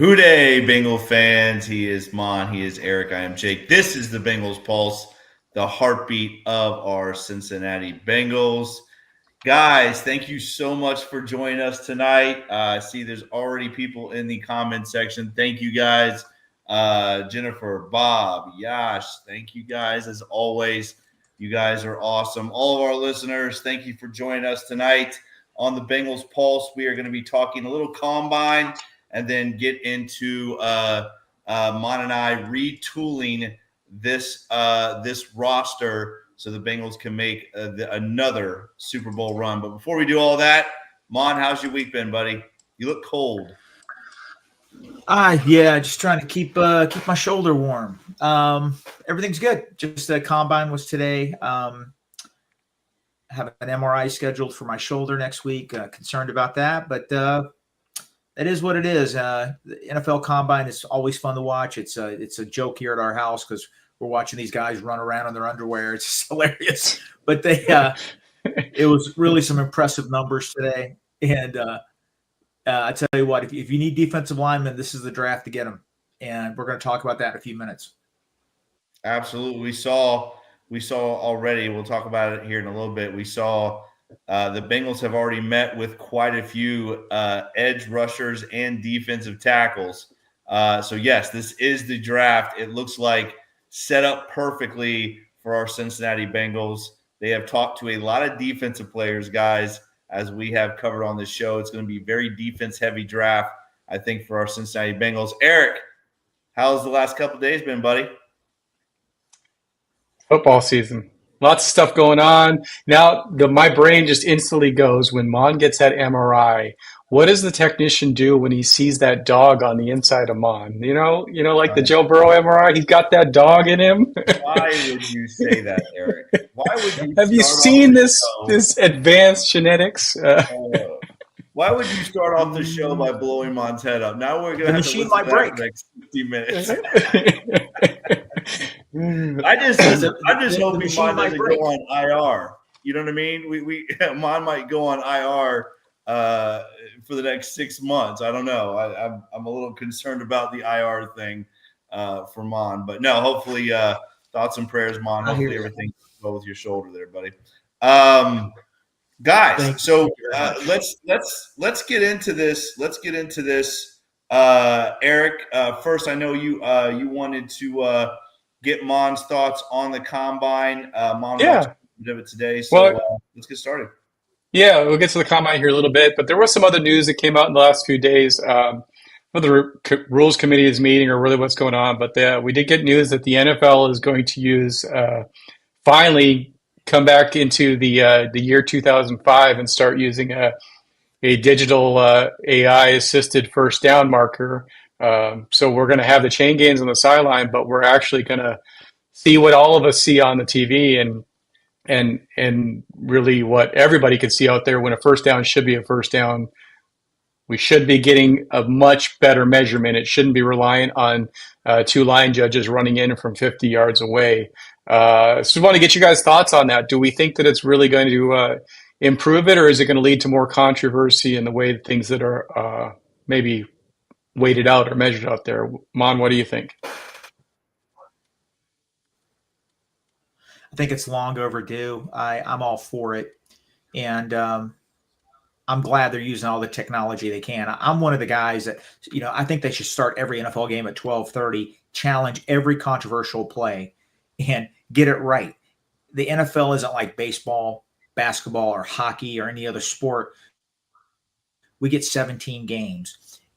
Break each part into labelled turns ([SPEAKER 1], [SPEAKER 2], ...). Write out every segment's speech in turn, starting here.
[SPEAKER 1] Hooday, Bengal fans. He is Mon. He is Eric. I am Jake. This is the Bengals Pulse, the heartbeat of our Cincinnati Bengals. Guys, thank you so much for joining us tonight. I see there's already people in the comment section. Thank you, guys. Jennifer, Bob, Yash, thank you, guys. As always, you guys are awesome. All of our listeners, thank you for joining us tonight on the Bengals Pulse. We are going to be talking a little combine and then get into Mon and I retooling this roster so the Bengals can make another Super Bowl run. But before we do all that, Mon, how's your week been, buddy? You look cold.
[SPEAKER 2] Yeah, just trying to keep my shoulder warm. Everything's good. Just the combine was today. Have an MRI scheduled for my shoulder next week. Concerned about that, but it is what it is. The NFL Combine is always fun to watch. It's a joke here at our house because we're watching these guys run around in their underwear. It's just hilarious. But it was really some impressive numbers today. And I tell you what, if you need defensive linemen, this is the draft to get them. And we're going to talk about that in a few minutes.
[SPEAKER 1] Absolutely. We saw already. We'll talk about it here in a little bit. We saw the Bengals have already met with quite a few edge rushers and defensive tackles. So, yes, this is the draft. It looks like set up perfectly for our Cincinnati Bengals. They have talked to a lot of defensive players, guys, as we have covered on this show. It's going to be a very defense-heavy draft, I think, for our Cincinnati Bengals. Eric, how's the last couple of days been, buddy?
[SPEAKER 3] Football season. Lots of stuff going on. Now, my brain just instantly goes when Mon gets that MRI. What does the technician do when he sees that dog on the inside of Mon? You know, like the Joe Burrow MRI, he's got that dog in him.
[SPEAKER 1] Why would you say that, Eric? Why would you?
[SPEAKER 3] Have you seen this advanced genetics?
[SPEAKER 1] Why would you start off the show by blowing Mon's head up? Now we're going to have to listen to that for the next 50 minutes. I just hope Mon doesn't go on IR. You know what I mean? Mon might go on IR for the next 6 months. I don't know. I'm a little concerned about the IR thing for Mon, but no. Hopefully, thoughts and prayers, Mon. Hopefully, everything's well with your shoulder there, buddy. Guys, so let's get into this. Let's get into this. Eric, first, I know you wanted to get Mon's thoughts on the combine. Mon watched of it today, so let's get started.
[SPEAKER 3] Yeah, we'll get to the combine here a little bit, but there was some other news that came out in the last few days. The rules committee is meeting, or really what's going on, but we did get news that the NFL is going to use finally come back into the year 2005 and start using a digital AI assisted first down marker. So we're going to have the chain gains on the sideline, but we're actually going to see what all of us see on the TV and really what everybody can see out there when a first down should be a first down. We should be getting a much better measurement. It shouldn't be reliant on two line judges running in from 50 yards away. So we want to get you guys' thoughts on that. Do we think that it's really going to improve it, or is it going to lead to more controversy in the way that things that are maybe weighted out or measured out there? Mon, what do you think?
[SPEAKER 2] I think it's long overdue. I'm all for it. And I'm glad they're using all the technology they can. I'm one of the guys that, I think they should start every NFL game at 12:30, challenge every controversial play, and get it right. The NFL isn't like baseball, basketball, or hockey or any other sport. We get 17 games.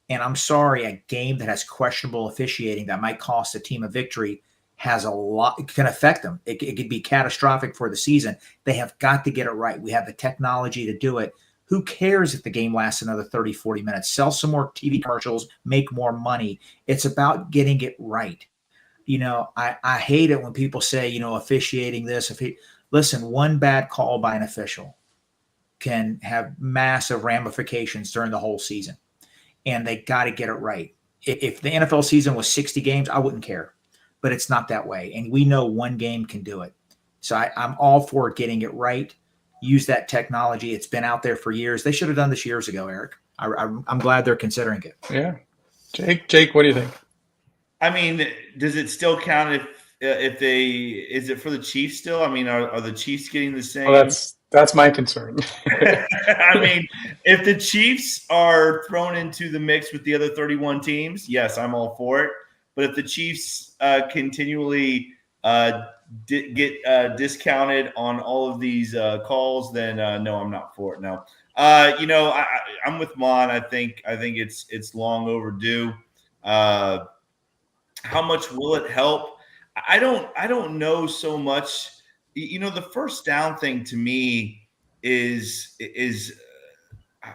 [SPEAKER 2] And I'm sorry, a game that has questionable officiating that might cost a team a victory has a lot, it can affect them. It could be catastrophic for the season. They have got to get it right. We have the technology to do it. Who cares if the game lasts another 30, 40 minutes? Sell some more TV commercials, make more money. It's about getting it right. I hate it when people say, officiating this. Listen, one bad call by an official can have massive ramifications during the whole season. And they got to get it right. If the NFL season was 60 games, I wouldn't care. But it's not that way. And we know one game can do it. So I'm all for getting it right. Use that technology. It's been out there for years. They should have done this years ago, Eric. I'm glad they're considering it.
[SPEAKER 3] Yeah. Jake, what do you think?
[SPEAKER 1] I mean, does it still count if they is it for the Chiefs still? I mean, are the Chiefs getting the
[SPEAKER 3] Well,
[SPEAKER 1] same?
[SPEAKER 3] that's my concern.
[SPEAKER 1] I mean, if the Chiefs are thrown into the mix with the other 31 teams, yes, I'm all for it. But if the Chiefs continually get discounted on all of these calls, then no, I'm not for it. No, I'm with Mon. I think it's long overdue. Uh, how much will it help? I don't know so much. The first down thing to me is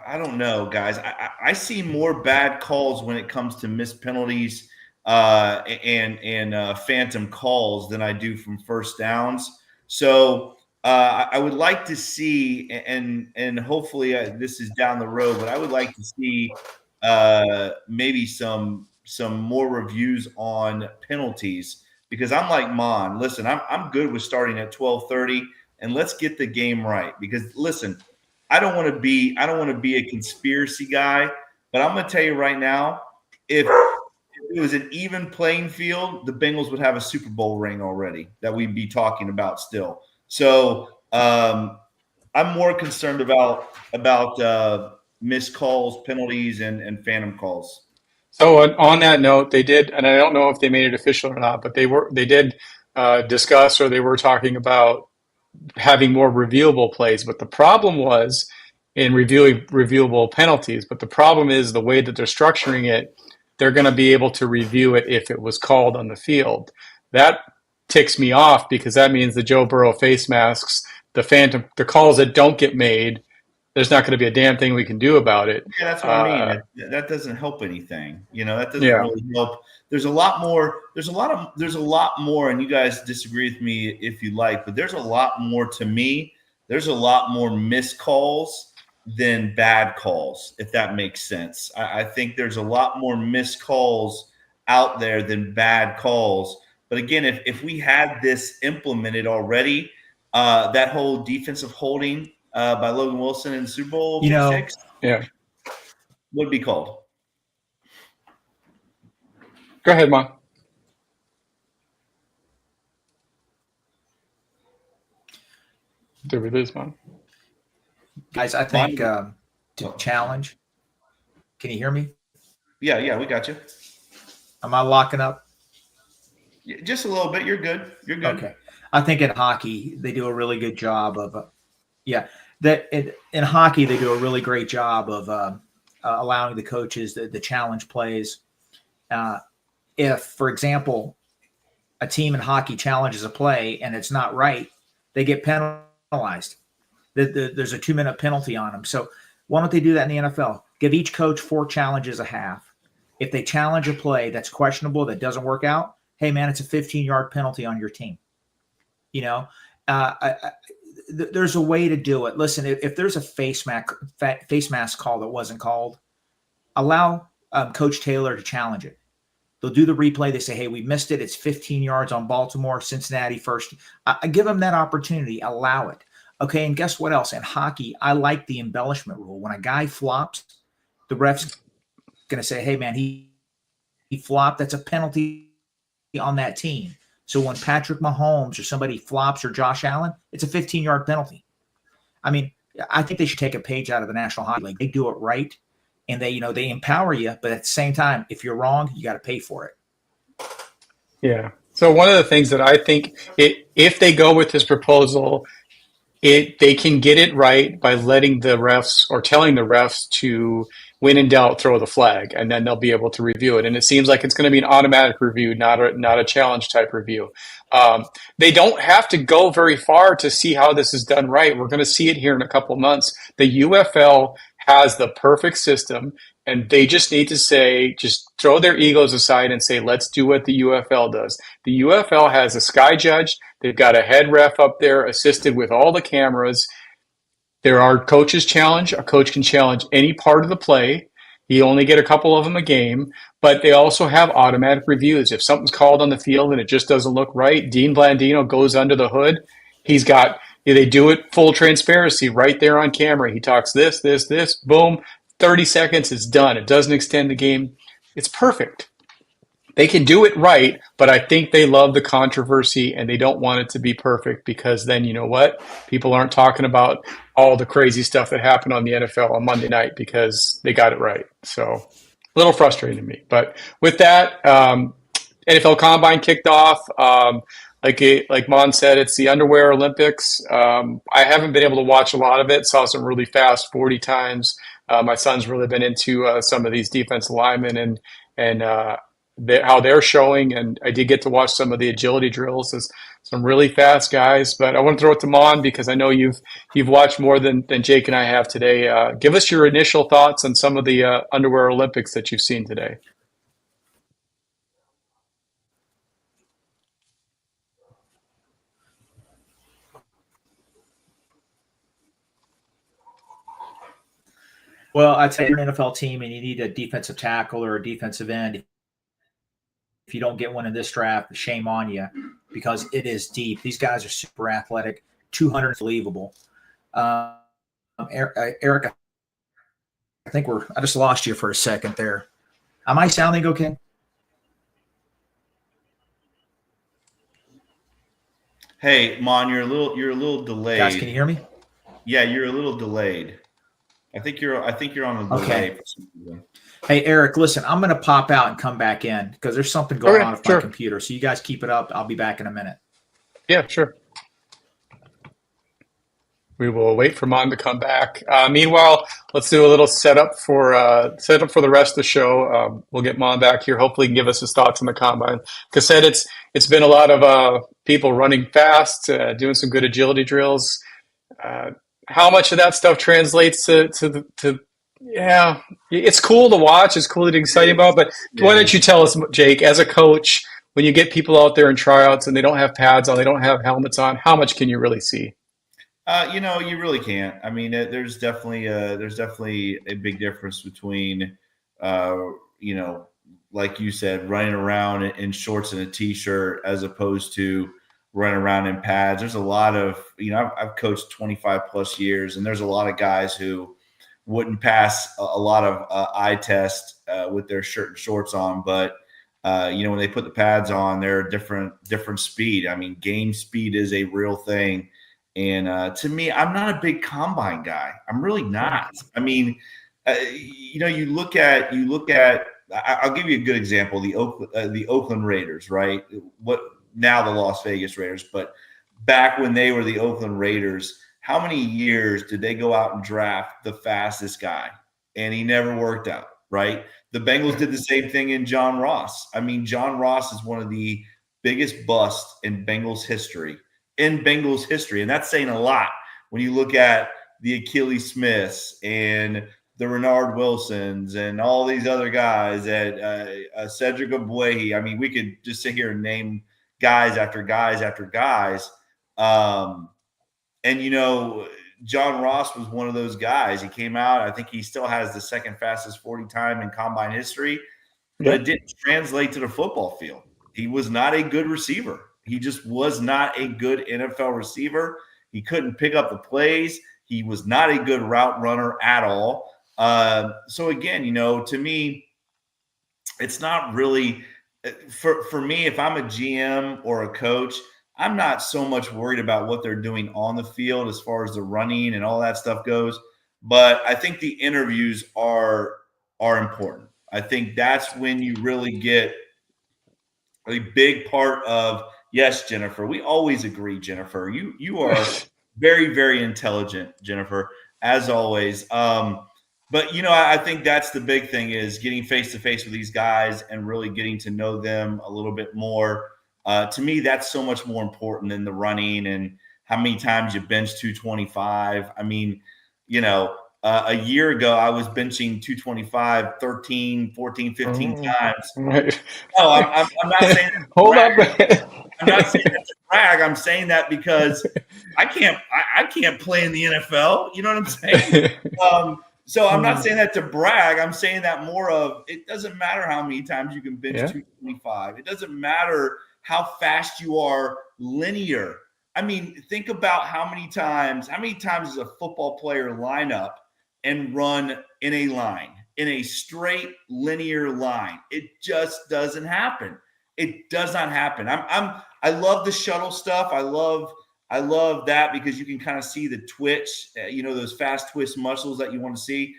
[SPEAKER 1] I don't know, guys. I see more bad calls when it comes to missed penalties and phantom calls than I do from first downs. So I would like to see, and hopefully this is down the road, but I would like to see maybe some more reviews on penalties because I'm like Mon. Listen, I'm good with starting at 12:30, and let's get the game right. Because listen, I don't want to be a conspiracy guy, but I'm going to tell you right now, if it was an even playing field, the Bengals would have a Super Bowl ring already that we'd be talking about still. So I'm more concerned about missed calls, penalties, and phantom calls.
[SPEAKER 3] So on that note, they did, and I don't know if they made it official or not, but they did discuss or they were talking about having more reviewable plays. But the problem was in reviewing reviewable penalties. But the problem is the way that they're structuring it, they're going to be able to review it if it was called on the field. That ticks me off because that means the Joe Burrow face masks, the calls that don't get made, there's not going to be a damn thing we can do about it.
[SPEAKER 1] Yeah, that's what I mean. That doesn't help anything. That doesn't
[SPEAKER 3] Yeah.
[SPEAKER 1] really help. There's a lot more. There's a lot more, and you guys disagree with me if you like, but there's a lot more to me. There's a lot more missed calls than bad calls, if that makes sense. I think there's a lot more missed calls out there than bad calls. But again, if we had this implemented already, that whole defensive holding by Logan Wilson in the Super Bowl six
[SPEAKER 3] Yeah.
[SPEAKER 1] would be called.
[SPEAKER 3] Go ahead, Mom. Did we lose Mom?
[SPEAKER 2] Guys, I think to challenge. Can you hear me?
[SPEAKER 1] Yeah, we got you.
[SPEAKER 2] Am I locking up?
[SPEAKER 1] Yeah, just a little bit. You're good.
[SPEAKER 2] Okay. I think in hockey they do a really good job of, in hockey they do a really great job of allowing the coaches the challenge plays. If, for example, a team in hockey challenges a play and it's not right, they get penalized. There's a 2-minute penalty on them. So why don't they do that in the NFL? Give each coach 4 challenges a half. If they challenge a play that's questionable, that doesn't work out, hey, man, it's a 15-yard penalty on your team. There's a way to do it. Listen, if there's a face mask call that wasn't called, allow Coach Taylor to challenge it. They'll do the replay. They say, hey, we missed it. It's 15 yards on Baltimore, Cincinnati first. I give them that opportunity. Allow it. Okay, and guess what else? In hockey, I like the embellishment rule. When a guy flops, the ref's going to say, hey, man, he flopped. That's a penalty on that team. So when Patrick Mahomes or somebody flops or Josh Allen, it's a 15-yard penalty. I mean, I think they should take a page out of the National Hockey League. They do it right, and they empower you. But at the same time, if you're wrong, you got to pay for it.
[SPEAKER 3] Yeah. So one of the things that I think, if they go with this proposal, they can get it right by letting the refs or telling the refs to, when in doubt, throw the flag, and then they'll be able to review it. And it seems like it's going to be an automatic review, not a challenge type review. They don't have to go very far to see how this is done right. We're going to see it here in a couple months. The UFL has the perfect system, and they just need to just throw their egos aside and say, let's do what the UFL does. The UFL has a sky judge. They've got a head ref up there assisted with all the cameras. There are coaches challenge. A coach can challenge any part of the play. You only get a couple of them a game, but they also have automatic reviews. If something's called on the field and it just doesn't look right, Dean Blandino goes under the hood. They do it full transparency right there on camera. He talks this, boom, 30 seconds, it's done. It doesn't extend the game. it's perfect. They can do it right, but I think they love the controversy and they don't want it to be perfect because then you know what? People aren't talking about all the crazy stuff that happened on the NFL on Monday night because they got it right. So a little frustrating to me. But with that, NFL Combine kicked off. Like Mon said, it's the underwear Olympics. I haven't been able to watch a lot of it. Saw some really fast 40 times. My son's really been into some of these defensive linemen and how they're showing. And I did get to watch some of the agility drills. There's some really fast guys. But I want to throw it to Mon because I know you've watched more than Jake and I have today. Give us your initial thoughts on some of the underwear Olympics that you've seen today.
[SPEAKER 2] Well, I'd say you're an NFL team and you need a defensive tackle or a defensive end. If you don't get one in this draft, shame on you because it is deep. These guys are super athletic, 200 is believable. Eric, I think I just lost you for a second there. Am I sounding okay?
[SPEAKER 1] Hey, Mon, you're a little delayed.
[SPEAKER 2] Guys, can you hear me?
[SPEAKER 1] Yeah, you're a little delayed. I think you're on a delay
[SPEAKER 2] Okay.
[SPEAKER 1] for some reason.
[SPEAKER 2] Hey, Eric, listen, I'm going to pop out and come back in because there's something going on with my computer. So you guys keep it up. I'll be back in a minute.
[SPEAKER 3] Yeah, sure. We will wait for Mon to come back. Meanwhile, let's do a little setup for the rest of the show. We'll get Mon back here. Hopefully, he can give us his thoughts on the combine. Like I said, it's been a lot of people running fast, doing some good agility drills. How much of that stuff translates to yeah, it's cool to watch. It's cool to get excited about. But why don't you tell us, Jake, as a coach, when you get people out there in tryouts and they don't have pads on, they don't have helmets on, how much can you really see?
[SPEAKER 1] You really can't. I mean, there's definitely a big difference between, like you said, running around in shorts and a t-shirt as opposed to running around in pads. There's a lot of, I've coached 25 plus years, and there's a lot of guys who wouldn't pass a lot of eye tests with their shirt and shorts on, but when they put the pads on, they're a different speed. I mean, game speed is a real thing. And to me, I'm not a big combine guy. I'm really not. I mean, you look at. I'll give you a good example: the Oakland Raiders, right? What now the Las Vegas Raiders, but back when they were the Oakland Raiders, how many years did they go out and draft the fastest guy? And he never worked out, right? The Bengals did the same thing in John Ross. I mean, John Ross is one of the biggest busts in Bengals history. And that's saying a lot when you look at the Achilles Smiths and the Renard Wilsons and all these other guys at Cedric Ogbuehi. I mean, we could just sit here and name guys after guys after guys. And John Ross was one of those guys. He came out. I think he still has the second fastest 40 time in combine history, but it didn't translate to the football field. He was not a good receiver. He just was not a good NFL receiver. He couldn't pick up the plays. He was not a good route runner at all. So again, to me, it's not really for me. If I'm a GM or a coach, I'm not so much worried about what they're doing on the field as far as the running and all that stuff goes. But I think the interviews are important. I think that's when you really get a big part of. Yes, Jennifer. We always agree, Jennifer. You are very, very intelligent, Jennifer, as always. But I think that's the big thing is getting face to face with these guys and really getting to know them a little bit more. To me, that's so much more important than the running and how many times you bench 225. I mean, a year ago, I was benching 225, 13, 14, 15 times.
[SPEAKER 3] Right.
[SPEAKER 1] No, I'm not saying that.
[SPEAKER 3] Hold up.
[SPEAKER 1] I'm not saying that to brag. I'm saying that because I can't play in the NFL. You know what I'm saying? So I'm not saying that to brag. I'm saying that more of it doesn't matter how many times you can bench 225. It doesn't matter how fast you are linear. I mean, think about how many times does a football player line up and run in a line in a straight linear line. It just doesn't happen. It does not happen. I love the shuttle stuff. I love that because you can kind of see the twitch, those fast twist muscles that you want to see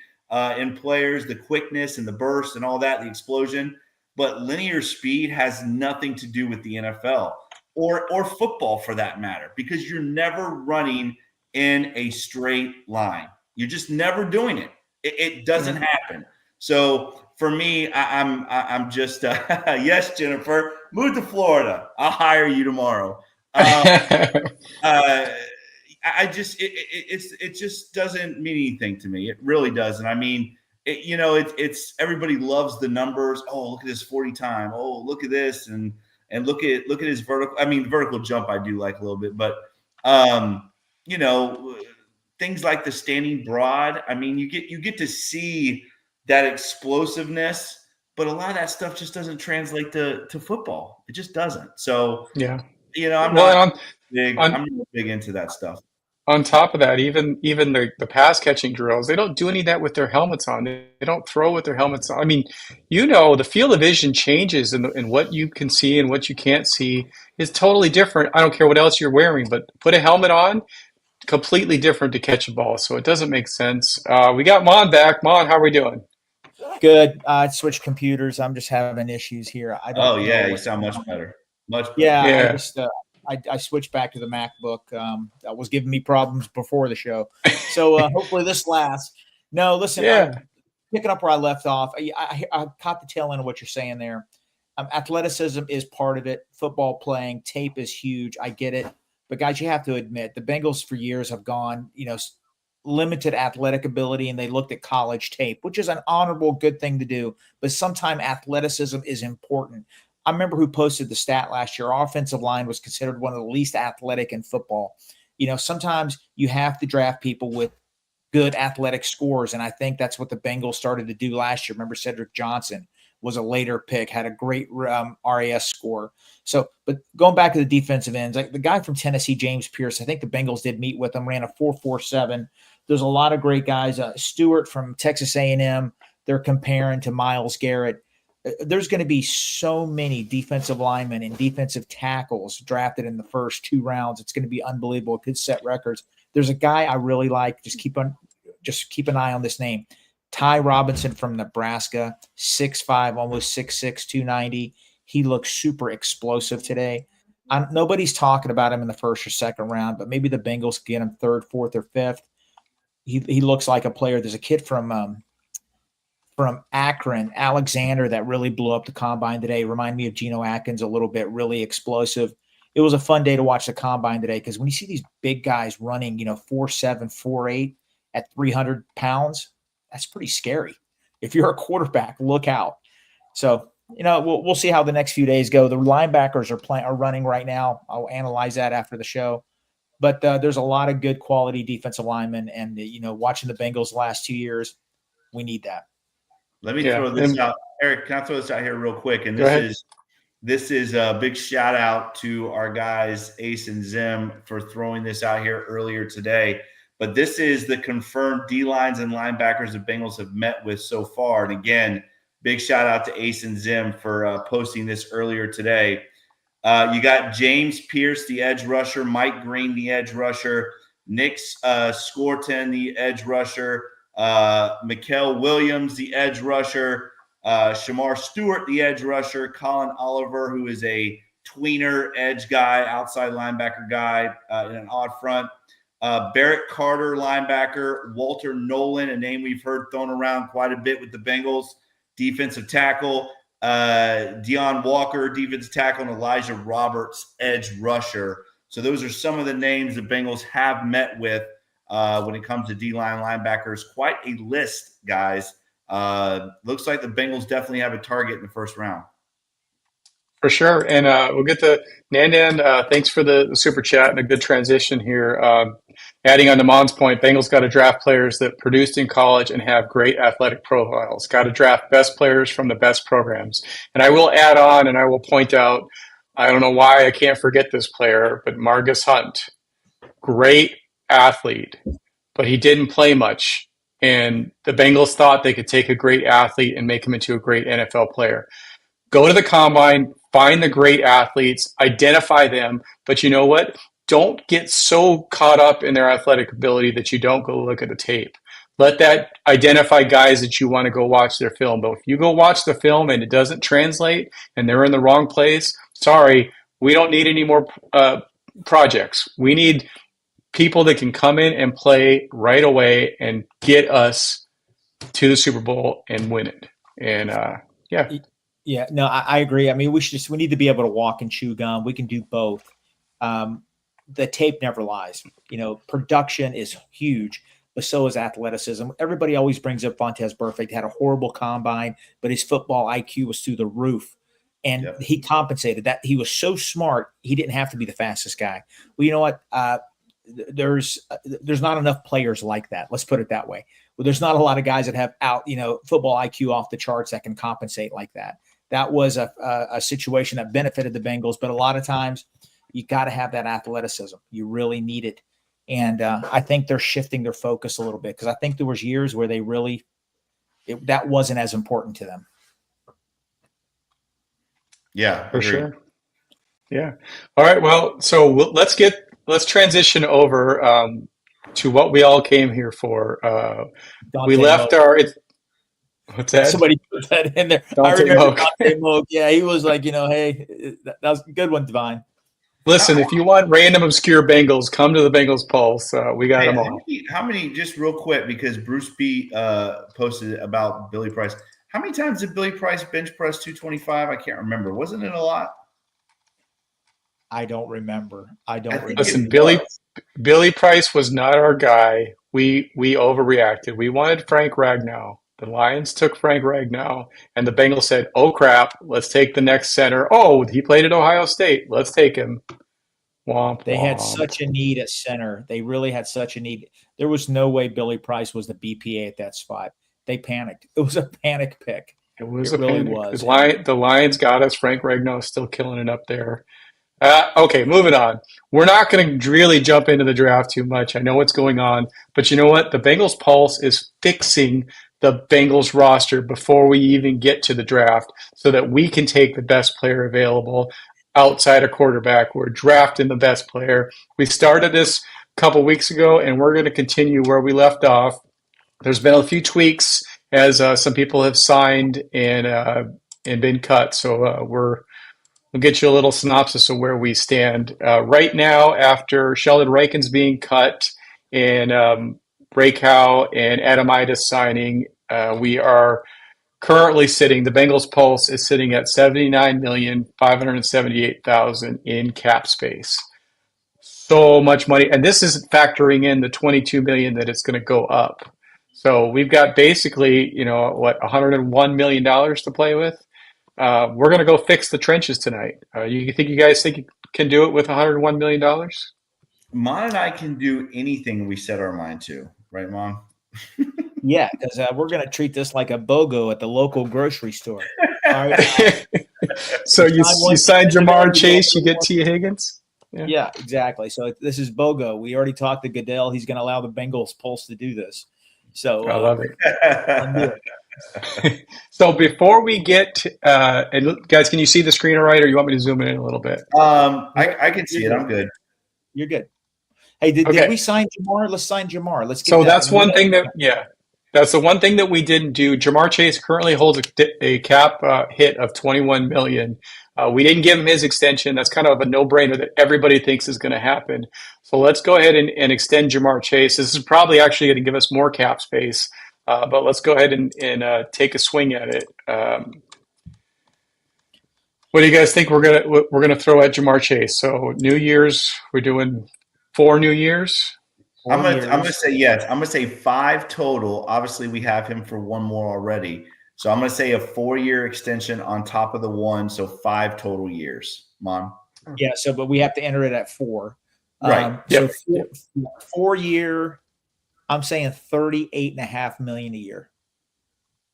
[SPEAKER 1] in players, the quickness and the burst and all that, the explosion. But linear speed has nothing to do with the NFL or football for that matter, because you're never running in a straight line. You're just never doing it. It doesn't happen. So for me, I'm just yes, Jennifer, move to Florida. I'll hire you tomorrow. I just it just doesn't mean anything to me. It really doesn't. I mean, it's everybody loves the numbers. Oh, look at this 40 time. Oh, look at this and look at his vertical. I mean, vertical jump I do like a little bit, but you know, things like the standing broad. I mean, you get to see that explosiveness, but a lot of that stuff just doesn't translate to football. It just doesn't. So
[SPEAKER 3] Yeah.
[SPEAKER 1] I'm
[SPEAKER 3] Well,
[SPEAKER 1] not big. I'm not big into that stuff.
[SPEAKER 3] on top of that, even the pass catching drills, they don't do any of that with their helmets on. They don't throw with their helmets on. I mean, the field of vision changes, and what you can see and what you can't see is totally different. I don't care what else you're wearing, but put a helmet on, completely different to catch a ball. So it doesn't make sense. We got Mon back. Mon, how are we doing?
[SPEAKER 2] Good. I switched computers. I'm just having issues here. I don't.
[SPEAKER 1] Oh yeah,
[SPEAKER 2] know
[SPEAKER 1] you
[SPEAKER 2] what's
[SPEAKER 1] sound
[SPEAKER 2] going
[SPEAKER 1] much
[SPEAKER 2] on.
[SPEAKER 1] better. Much better.
[SPEAKER 2] Yeah, I
[SPEAKER 3] Yeah.
[SPEAKER 2] just I switched back to the MacBook. That was giving me problems before the show. So hopefully this lasts. No, listen.
[SPEAKER 3] Yeah.
[SPEAKER 2] Picking up where I left off, I caught the tail end of what you're saying there. Athleticism is part of it. Football playing, tape is huge. I get it. But guys, you have to admit the Bengals for years have gone, limited athletic ability, and they looked at college tape, which is an honorable, good thing to do. But sometimes athleticism is important. I remember who posted the stat last year. Our offensive line was considered one of the least athletic in football. Sometimes you have to draft people with good athletic scores, and I think that's what the Bengals started to do last year. Remember, Cedric Johnson was a later pick, had a great RAS score. So, but going back to the defensive ends, like the guy from Tennessee, James Pierce, I think the Bengals did meet with him, ran a 4.47. There's a lot of great guys. Stewart from Texas A&M, they're comparing to Myles Garrett. There's going to be so many defensive linemen and defensive tackles drafted in the first 2 rounds. It's going to be unbelievable. It could set records. There's a guy I really like. Just keep an eye on this name. Ty Robinson from Nebraska, 6'5", almost 6'6", 290. He looks super explosive today. Nobody's talking about him in the first or second round, but maybe the Bengals get him third, fourth, or fifth. He looks like a player. There's a kid from Akron, Alexander, that really blew up the combine today. Remind me of Geno Atkins a little bit, really explosive. It was a fun day to watch the combine today because when you see these big guys running, 4.7, 4.8 at 300 pounds, that's pretty scary. If you're a quarterback, look out. So, we'll see how the next few days go. The linebackers are running right now. I'll analyze that after the show. But there's a lot of good quality defensive linemen, and watching the Bengals the last 2 years, we need that.
[SPEAKER 1] Let me throw this out. Eric, can I throw this out here real quick? And this is a big shout out to our guys, Ace and Zim, for throwing this out here earlier today. But this is the confirmed D-lines and linebackers the Bengals have met with so far. And again, big shout out to Ace and Zim for posting this earlier today. You got James Pierce, the edge rusher, Mike Green, the edge rusher, Nick Scorton, the edge rusher, Mikael Williams, the edge rusher, Shamar Stewart, the edge rusher, Colin Oliver, who is a tweener edge guy, outside linebacker guy in an odd front, Barrett Carter, linebacker, Walter Nolan, a name we've heard thrown around quite a bit with the Bengals, defensive tackle, Deion Walker, defensive tackle, and Elijah Roberts, edge rusher. So those are some of the names the Bengals have met with when it comes to D-line linebackers. Quite a list, guys. Looks like the Bengals definitely have a target in the first round.
[SPEAKER 3] For sure. And we'll get to Nandan. Thanks for the super chat and a good transition here. Adding on to Mon's point, Bengals got to draft players that produced in college and have great athletic profiles. Got to draft best players from the best programs. And I will add on and I will point out, I don't know why I can't forget this player, but Margus Hunt, great athlete, but he didn't play much and the Bengals thought they could take a great athlete and make him into a great NFL player. Go to the combine, find the great athletes, identify them. But you know what? Don't get so caught up in their athletic ability that you don't go look at the tape. Let that identify guys that you want to go watch their film. But if you go watch the film and it doesn't translate and they're in the wrong place, sorry, we don't need any more projects. We need people that can come in and play right away and get us to the Super Bowl and win it. And yeah.
[SPEAKER 2] Yeah, no, I agree. I mean, we need to be able to walk and chew gum. We can do both. The tape never lies. Production is huge, but so is athleticism. Everybody always brings up Vontaze Burfict, had a horrible combine, but his football IQ was through the roof. And he compensated that. He was so smart, he didn't have to be the fastest guy. Well, you know what? There's not enough players like that. Let's put it that way. Well, there's not a lot of guys that have football IQ off the charts that can compensate like that. That was a situation that benefited the Bengals, but a lot of times you got to have that athleticism. You really need it. And I think they're shifting their focus a little bit because I think there was years where they really that wasn't as important to them.
[SPEAKER 1] Yeah,
[SPEAKER 3] for sure. Yeah. All right. Well, so let's transition over to what we all came here for. We left what's that?
[SPEAKER 2] Somebody put that in there. I remember Dante Moak. Yeah, he was like, hey, that was a good one, Divine.
[SPEAKER 3] Listen, if you want random obscure Bengals, come to the Bengals Pulse. We got them all.
[SPEAKER 1] How many, just real quick, because Bruce B posted about Billy Price. How many times did Billy Price bench press 225? I can't remember. Wasn't it a lot?
[SPEAKER 2] I don't remember.
[SPEAKER 3] Listen, Billy Price was not our guy. We overreacted. We wanted Frank Ragnow. The Lions took Frank Ragnow, and the Bengals said, "Oh crap, let's take the next center." Oh, he played at Ohio State. Let's take him. Womp,
[SPEAKER 2] they had such a need at center. They really had such a need. There was no way Billy Price was the BPA at that spot. They panicked. It was a panic pick.
[SPEAKER 3] It really was. The Lions got us. Frank Ragnow is still killing it up there. Okay, moving on. We're not going to really jump into the draft too much. I know what's going on, but you know what? The Bengals Pulse is fixing the Bengals roster before we even get to the draft so that we can take the best player available outside a quarterback. We're drafting the best player. We started this a couple weeks ago, and we're going to continue where we left off. There's been a few tweaks as some people have signed and been cut. So we'll get you a little synopsis of where we stand. Right now, after Sheldon Rankins being cut and Breakow and Adamitis signing, we are currently sitting, the Bengals Pulse is sitting at $79,578,000 in cap space. So much money. And this is factoring in the $22 million that it's going to go up. So we've got basically, $101 million to play with. We're going to go fix the trenches tonight. You guys think you can do it with $101 million?
[SPEAKER 1] Mon and I can do anything we set our mind to. Right, Mon?
[SPEAKER 2] Yeah, because we're going to treat this like a BOGO at the local grocery store. All right.
[SPEAKER 3] So you sign Jamar Chase, you get T. Higgins?
[SPEAKER 2] Yeah, exactly. So this is BOGO. We already talked to Goodell. He's going to allow the Bengals Pulse to do this. So
[SPEAKER 3] I love it. So before we get and guys, can you see the screen all right, or you want me to zoom in a little bit?
[SPEAKER 1] I can see it. I'm good.
[SPEAKER 2] You're good. Hey, did we sign Jamar? Let's sign Jamar. Let's get
[SPEAKER 3] that's one thing that's the one thing that we didn't do. Jamar Chase currently holds a cap hit of $21 million. We didn't give him his extension. That's kind of a no-brainer that everybody thinks is going to happen. So let's go ahead and extend Jamar Chase. This is probably actually going to give us more cap space, but let's go ahead and take a swing at it. What do you guys think we're gonna throw at Jamar Chase? So New Year's, we're doing 4 New Years.
[SPEAKER 1] I'm gonna say yes. I'm gonna say 5 total. Obviously, we have him for 1 more already. So I'm going to say a 4-year extension on top of the 1, so 5 total years. Mon?
[SPEAKER 2] Yeah, but we have to enter it at 4.
[SPEAKER 1] Right.
[SPEAKER 2] So 4-year, I'm saying $38.5 million a year.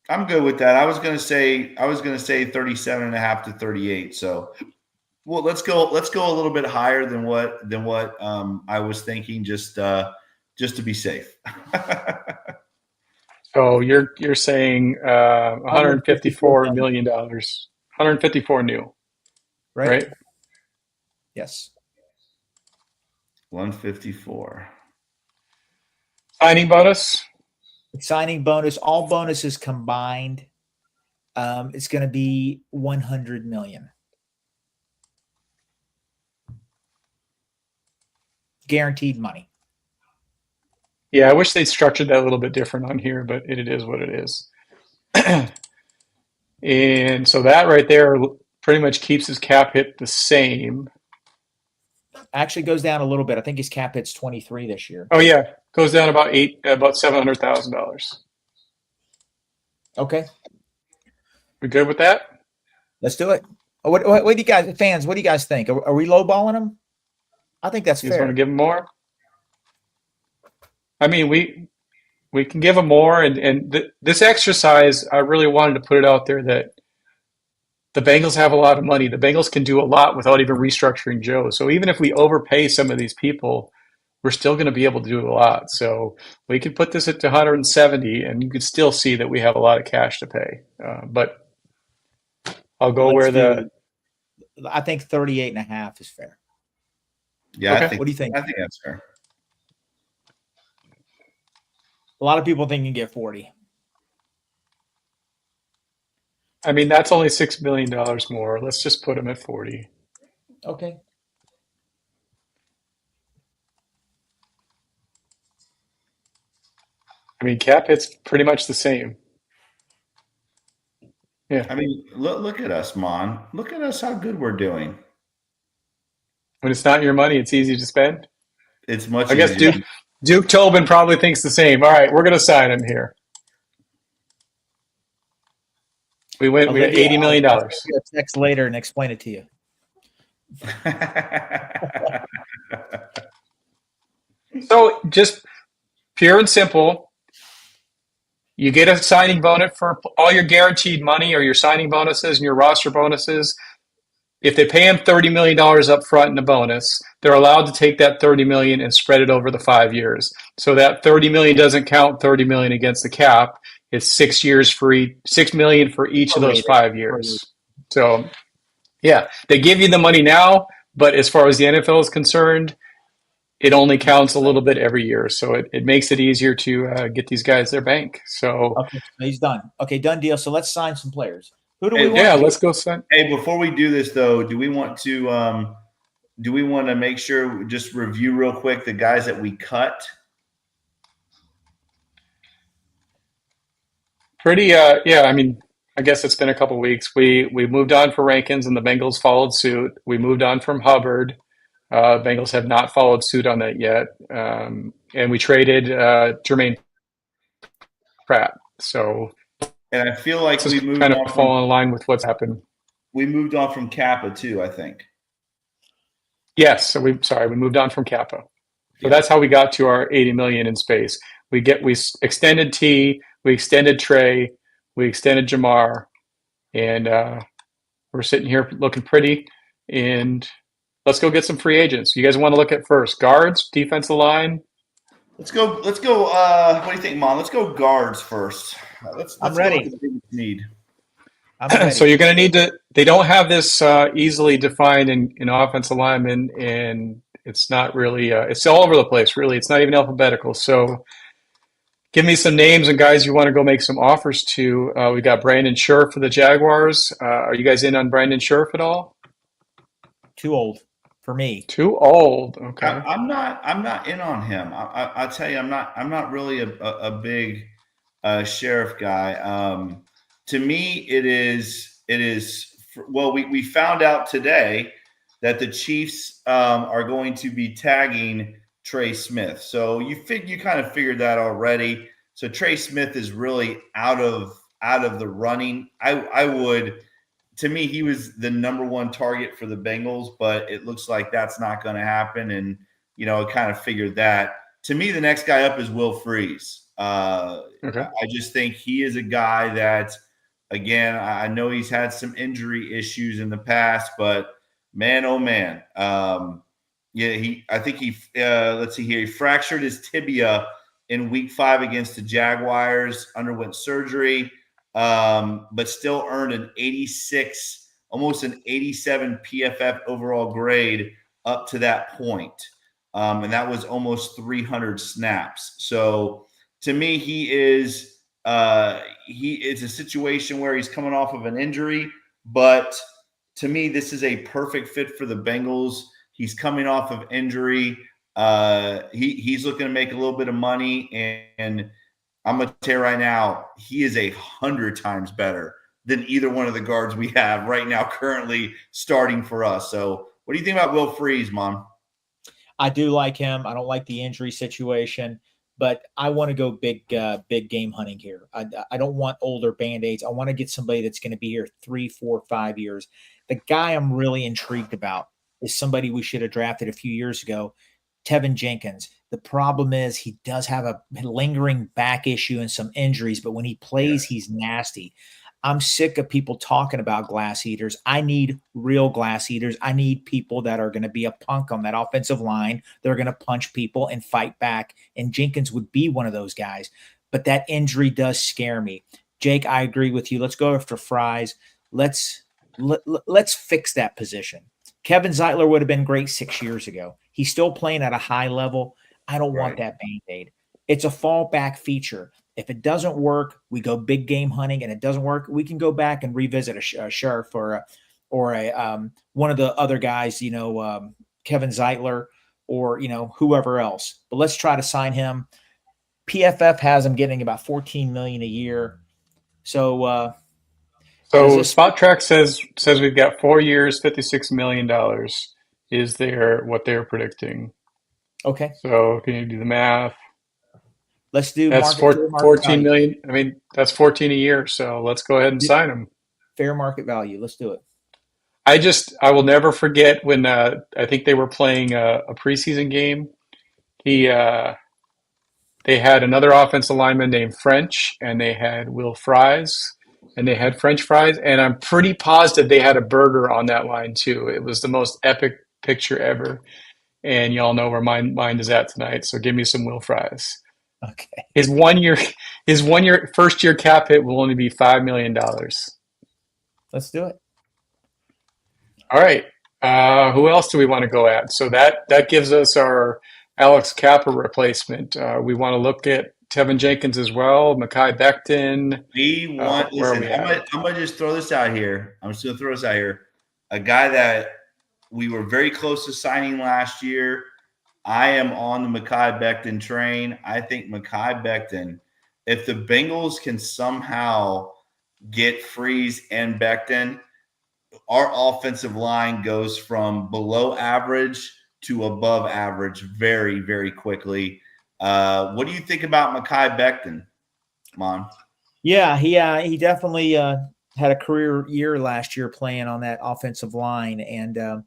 [SPEAKER 1] I'm good with that. I was going to say 37.5 to 38. So, well, let's go a little bit higher than what I was thinking, just to be safe.
[SPEAKER 3] So you're saying
[SPEAKER 2] $154
[SPEAKER 3] $154 million, 154 new,
[SPEAKER 2] right?
[SPEAKER 3] right?
[SPEAKER 2] Yes.
[SPEAKER 1] 154.
[SPEAKER 3] Signing bonus.
[SPEAKER 2] Signing bonus, all bonuses combined, it's going to be 100 million. Guaranteed money.
[SPEAKER 3] Yeah, I wish they structured that a little bit different on here, but it is what it is. And so that right there pretty much keeps his cap hit the same.
[SPEAKER 2] Actually goes down a little bit. I think his cap hits 23 this year.
[SPEAKER 3] Oh yeah, goes down about $700,000.
[SPEAKER 2] Okay,
[SPEAKER 3] We good with that?
[SPEAKER 2] let's do it. What do you guys, fans? What do you guys think? Are we lowballing him? I think that's
[SPEAKER 3] You just want
[SPEAKER 2] fair.
[SPEAKER 3] to give him more? I mean, we can give him more, and this exercise, I really wanted to put it out there that the Bengals have a lot of money. The Bengals can do a lot without even restructuring Joe. So even if we overpay some of these people, we're still going to be able to do a lot. So we can put this at 170, and you can still see that we have a lot of cash to pay. But I'll go where the
[SPEAKER 2] I think 38 and a half is fair.
[SPEAKER 1] Yeah,
[SPEAKER 3] Okay.
[SPEAKER 2] What do you think?
[SPEAKER 1] I think that's fair.
[SPEAKER 2] A lot of people think you can get 40.
[SPEAKER 3] I mean, that's only $6 million more. Let's just put him at 40.
[SPEAKER 2] Okay.
[SPEAKER 3] I mean, cap hit's pretty much the same. Yeah.
[SPEAKER 1] I mean, look at us, Mon. Look at us, how good we're doing.
[SPEAKER 3] When it's not your money, it's easy to spend.
[SPEAKER 1] It's much
[SPEAKER 3] I guess
[SPEAKER 1] easier.
[SPEAKER 3] Duke Tobin probably thinks the same. All right, we're going to sign him here. We got $80 million.
[SPEAKER 2] I'll send you a text later and explain it to you.
[SPEAKER 3] So just pure and simple, you get a signing bonus for all your guaranteed money or your signing bonuses and your roster bonuses. If they pay him $30 million up front in a bonus, they're allowed to take that $30 million and spread it over the 5 years. So that $30 million doesn't count $30 million against the cap. It's 6 years for $6 million for each of those 5 years. So yeah, they give you the money now, but as far as the NFL is concerned, it only counts a little bit every year. So it makes it easier to get these guys their bank. So
[SPEAKER 2] Okay, he's done. Okay, done deal. So let's sign some players. Who do we want?
[SPEAKER 3] yeah, let's go sign.
[SPEAKER 1] Hey, before we do this though, do we want to make sure just review real quick the guys that we cut?
[SPEAKER 3] Pretty, yeah. I mean, I guess it's been a couple weeks. We moved on for Rankins, and the Bengals followed suit. We moved on from Hubbard. Bengals have not followed suit on that yet, and we traded Jermaine Pratt. So
[SPEAKER 1] And I feel like
[SPEAKER 3] this
[SPEAKER 1] we
[SPEAKER 3] is
[SPEAKER 1] moved
[SPEAKER 3] kind
[SPEAKER 1] on
[SPEAKER 3] of fall in line with what's happened.
[SPEAKER 1] we moved on from Kappa too, I think.
[SPEAKER 3] Yes, so we moved on from Kappa. So that's how we got to our 80 million in space. We extended T, we extended Trey, we extended Jamar, and we're sitting here looking pretty. And let's go get some free agents. You guys want to look at first guards, defensive line?
[SPEAKER 1] Let's go. What do you think, Mon? Let's go guards first. Let's
[SPEAKER 2] I'm
[SPEAKER 1] go
[SPEAKER 2] ready.
[SPEAKER 1] with the biggest need.
[SPEAKER 2] I'm ready.
[SPEAKER 3] So you're going to need to. They don't have this easily defined in offensive linemen, and it's not really. It's all over the place. Really, it's not even alphabetical. So, give me some names and guys you want to go make some offers to. We got Brandon Scherf for the Jaguars. Are you guys in on Brandon Scherf at all?
[SPEAKER 2] Too old for me.
[SPEAKER 3] Too old. Okay.
[SPEAKER 1] I'm not in on him. I'll tell you, I'm not really a big sheriff guy. To me, it is. Well, we found out today that the Chiefs are going to be tagging Trey Smith. So you kind of figured that already. So Trey Smith is really out of the running. I would. To me, he was the number one target for the Bengals, but it looks like that's not going to happen. And, I kind of figured that. To me, the next guy up is Will Freeze.
[SPEAKER 3] Okay.
[SPEAKER 1] I just think he is a guy that, again, I know he's had some injury issues in the past, but man, oh man. I think let's see here. He fractured his tibia in week 5 against the Jaguars, underwent surgery, but still earned an 86, almost an 87 PFF overall grade up to that point. And that was almost 300 snaps. So to me, it's a situation where he's coming off of an injury, but to me, this is a perfect fit for the Bengals. He's coming off of injury. He's looking to make a little bit of money, and I'm going to tell you right now, he is 100 times better than either one of the guards we have right now currently starting for us. So what do you think about Will Freeze, Mom?
[SPEAKER 2] I do like him. I don't like the injury situation, but I want to go big game hunting here. I don't want older Band-Aids. I want to get somebody that's going to be here 3, 4, 5 years. The guy I'm really intrigued about is somebody we should have drafted a few years ago, Tevin Jenkins. The problem is he does have a lingering back issue and some injuries, but when he plays, he's nasty. I'm sick of people talking about glass eaters. I need real glass eaters. I need people that are going to be a punk on that offensive line. They're going to punch people and fight back. And Jenkins would be one of those guys. But that injury does scare me. Jake, I agree with you. Let's go after Fries. Let's fix that position. Kevin Zeitler would have been great 6 years ago. He's still playing at a high level. I don't want that Band-Aid. It's a fallback feature. If it doesn't work, we go big game hunting, and it doesn't work, we can go back and revisit a Sheriff or one of the other guys, Kevin Zeitler or, whoever else. But let's try to sign him. PFF has him getting about $14 million a year. So
[SPEAKER 3] Spot Track says we've got 4 years, $56 million is what they're predicting.
[SPEAKER 2] Okay.
[SPEAKER 3] So can you do the math?
[SPEAKER 2] Let's do
[SPEAKER 3] that's
[SPEAKER 2] market
[SPEAKER 3] 14 million. I mean, that's 14 a year. So let's go ahead and sign him.
[SPEAKER 2] Fair market value. Let's do it.
[SPEAKER 3] I will never forget when I think they were playing a preseason game. They had another offensive lineman named French, and they had Will Fries, and they had French fries, and I'm pretty positive they had a burger on that line too. It was the most epic picture ever, and y'all know where my mind is at tonight. So give me some Will Fries.
[SPEAKER 2] Okay.
[SPEAKER 3] His first year cap hit will only be $5 million.
[SPEAKER 2] Let's do it.
[SPEAKER 3] All right. Who else do we want to go at? So that gives us our Alex Kappa replacement. We want to look at Tevin Jenkins as well, Mekhi Becton.
[SPEAKER 1] I'm going to just throw this out here. I'm just going to throw this out here. A guy that we were very close to signing last year. I am on the Mekhi Becton train. I think Mekhi Becton, if the Bengals can somehow get Freeze and Becton, our offensive line goes from below average to above average very, very quickly. What do you think about Mekhi Becton, Mon?
[SPEAKER 2] Yeah, he definitely had a career year last year playing on that offensive line, and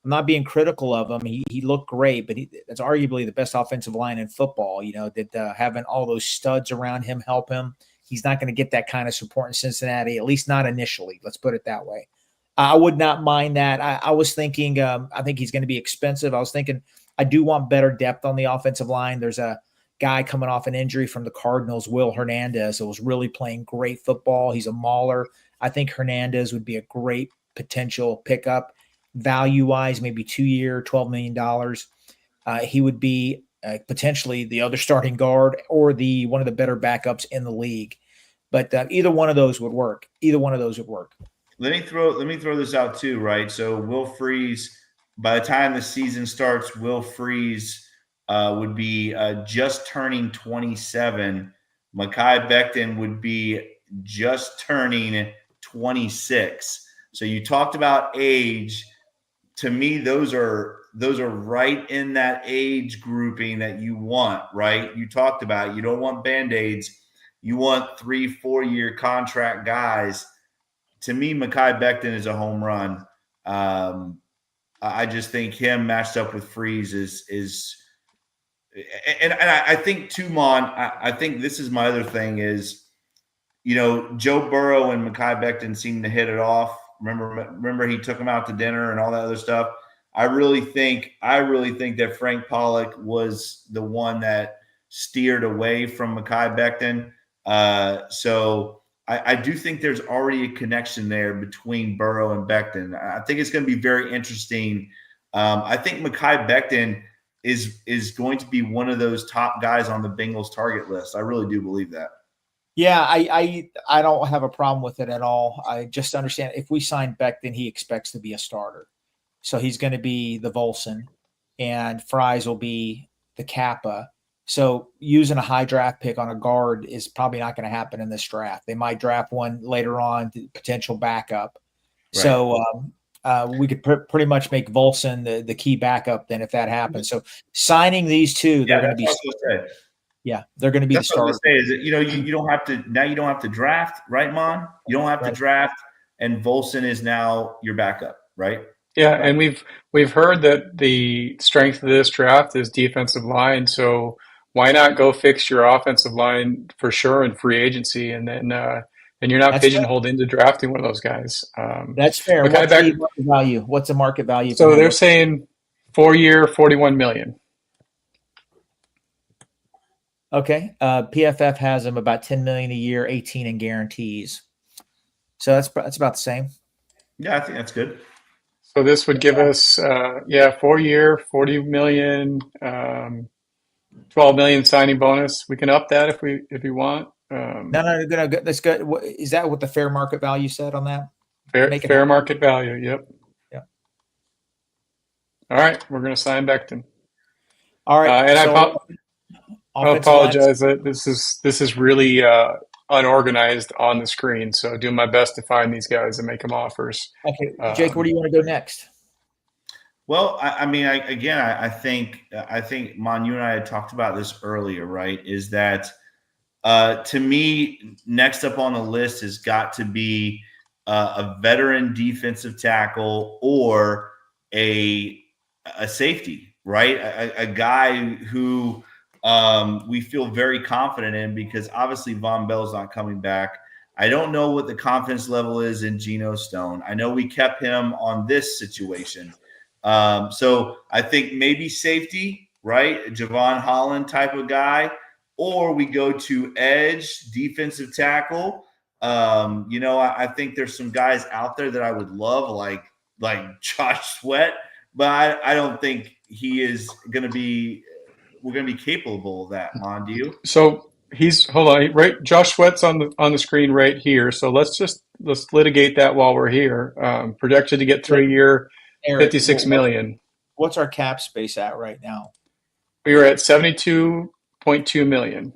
[SPEAKER 2] I'm not being critical of him. He looked great, but that's arguably the best offensive line in football. That having all those studs around him help him. He's not going to get that kind of support in Cincinnati, at least not initially. Let's put it that way. I would not mind that. I was thinking, I think he's going to be expensive. I was thinking I do want better depth on the offensive line. There's a guy coming off an injury from the Cardinals, Will Hernandez, who was really playing great football. He's a mauler. I think Hernandez would be a great potential pickup. Value-wise, maybe 2-year, $12 million. He would be potentially the other starting guard or one of the better backups in the league. But either one of those would work. Let
[SPEAKER 1] me throw this out too, right? So Will Freeze, by the time the season starts, Will Freeze would be just turning 27. Mekhi Becton would be just turning 26. So you talked about age. To me, those are right in that age grouping that you want, right? You talked about you don't want Band-Aids. You want 3-4 year contract guys. To me, Mekhi Becton is a home run. I just think him matched up with Freeze is and I think too, Mon, I think this is my other thing is, Joe Burrow and Mekhi Becton seem to hit it off. Remember he took him out to dinner and all that other stuff. I really think that Frank Pollock was the one that steered away from Mekhi Becton. So I do think there's already a connection there between Burrow and Becton. I think it's going to be very interesting. I think Mekhi Becton is going to be one of those top guys on the Bengals target list. I really do believe that.
[SPEAKER 2] Yeah, I don't have a problem with it at all. I just understand if we sign Becton, he expects to be a starter. So he's going to be the Volson, and Fries will be the Kappa. So using a high draft pick on a guard is probably not going to happen in this draft. They might draft one later on, potential backup. Right. So we could pretty much make Volson the key backup then if that happens. So signing these two, they're going to be. Yeah, they're going to be
[SPEAKER 1] That's
[SPEAKER 2] the starter.
[SPEAKER 1] What I was say is that, you don't have to now. You don't have to draft, right, Mon? You don't have to draft, and Volson is now your backup, right?
[SPEAKER 3] Yeah, right. And we've heard that the strength of this draft is defensive line. So why not go fix your offensive line for sure in free agency, and then you're not pigeonholed into drafting one of those guys.
[SPEAKER 2] That's fair. What's the market value? What's the market value?
[SPEAKER 3] So they're saying 4-year, $41 million.
[SPEAKER 2] Okay. PFF has them about $10 million a year, 18 in guarantees. So that's about the same.
[SPEAKER 1] Yeah, I think that's good.
[SPEAKER 3] So this would give us 4-year, $40 million, 12 million signing bonus. We can up that if we want.
[SPEAKER 2] No, that's good. Is that what the fair market value said on that?
[SPEAKER 3] Fair market value. Yep.
[SPEAKER 2] Yeah.
[SPEAKER 3] All right, we're going to sign Becton.
[SPEAKER 2] All right.
[SPEAKER 3] And I apologize that this is really unorganized on the screen. So doing my best to find these guys and make them offers.
[SPEAKER 2] Okay, Jake, where do you want to go next?
[SPEAKER 1] Well, I think Mon, you and I had talked about this earlier, right? Is that to me, next up on the list has got to be a veteran defensive tackle or a safety, right? A guy who we feel very confident in, because obviously Von Bell's not coming back. I don't know what the confidence level is in Geno Stone. I know we kept him on this situation. So I think maybe safety, right? Javon Holland type of guy, or we go to edge defensive tackle. I think there's some guys out there that I would love, like Josh Sweat, but I don't think he is going to be. We're going to be capable of that. Mon, do you?
[SPEAKER 3] So hold on, right? Josh Sweat's on the screen right here. So let's litigate that while we're here. Projected to get 3-year, $56 million.
[SPEAKER 2] What's our cap space at right now?
[SPEAKER 3] We were at $72.2 million.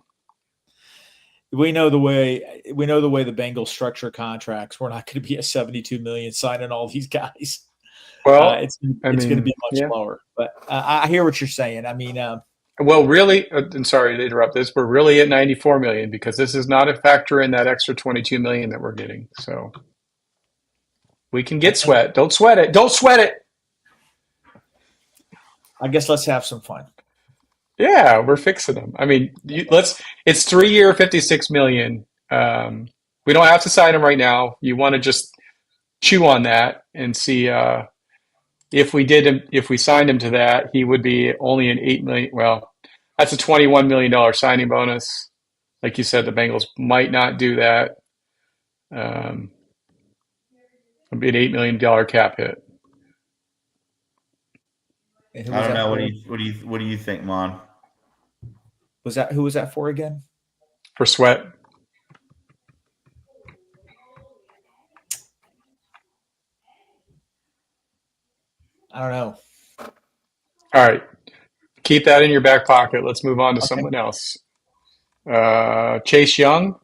[SPEAKER 2] We know the way the Bengals structure contracts. We're not going to be at 72 million signing all these guys.
[SPEAKER 3] Well,
[SPEAKER 2] it's going to be much lower. But I hear what you're saying. I mean,
[SPEAKER 3] well, really, and sorry to interrupt this, we're really at 94 million because this is not a factor in that extra 22 million that we're getting. So we can get Sweat. Don't sweat it. Don't sweat it.
[SPEAKER 2] I guess let's have some fun.
[SPEAKER 3] Yeah, we're fixing them. I mean, it's 3-year, $56 million. We don't have to sign him right now. You want to just chew on that and see if we signed him to that, he would be only an $8 million. Well, that's a $21 million signing bonus. Like you said, the Bengals might not do that. It'll be an $8 million cap hit.
[SPEAKER 1] I don't know. What do you think, Mon?
[SPEAKER 2] Who was that for again?
[SPEAKER 3] For Sweat.
[SPEAKER 2] I don't know.
[SPEAKER 3] All right. Keep that in your back pocket. Let's move on to someone else. Chase Young.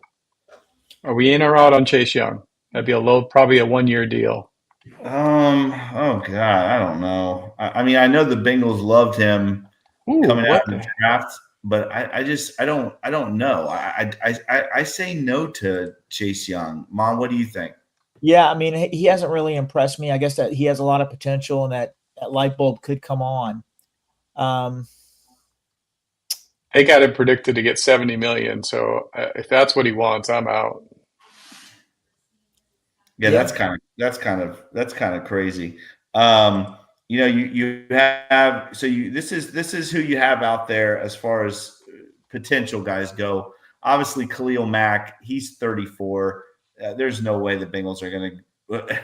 [SPEAKER 3] Are we in or out on Chase Young? That'd be probably a 1-year deal.
[SPEAKER 1] Oh God, I don't know. I mean, I know the Bengals loved him coming out of the draft, but I don't know. I say no to Chase Young. Mom, what do you think?
[SPEAKER 2] Yeah, I mean, he hasn't really impressed me. I guess that he has a lot of potential, and that light bulb could come on.
[SPEAKER 3] They got him predicted to get 70 million. So if that's what he wants, I'm out.
[SPEAKER 1] Yeah, that's kind of crazy. You have this is who you have out there as far as potential guys go. Obviously, Khalil Mack, he's 34. There's no way the Bengals are going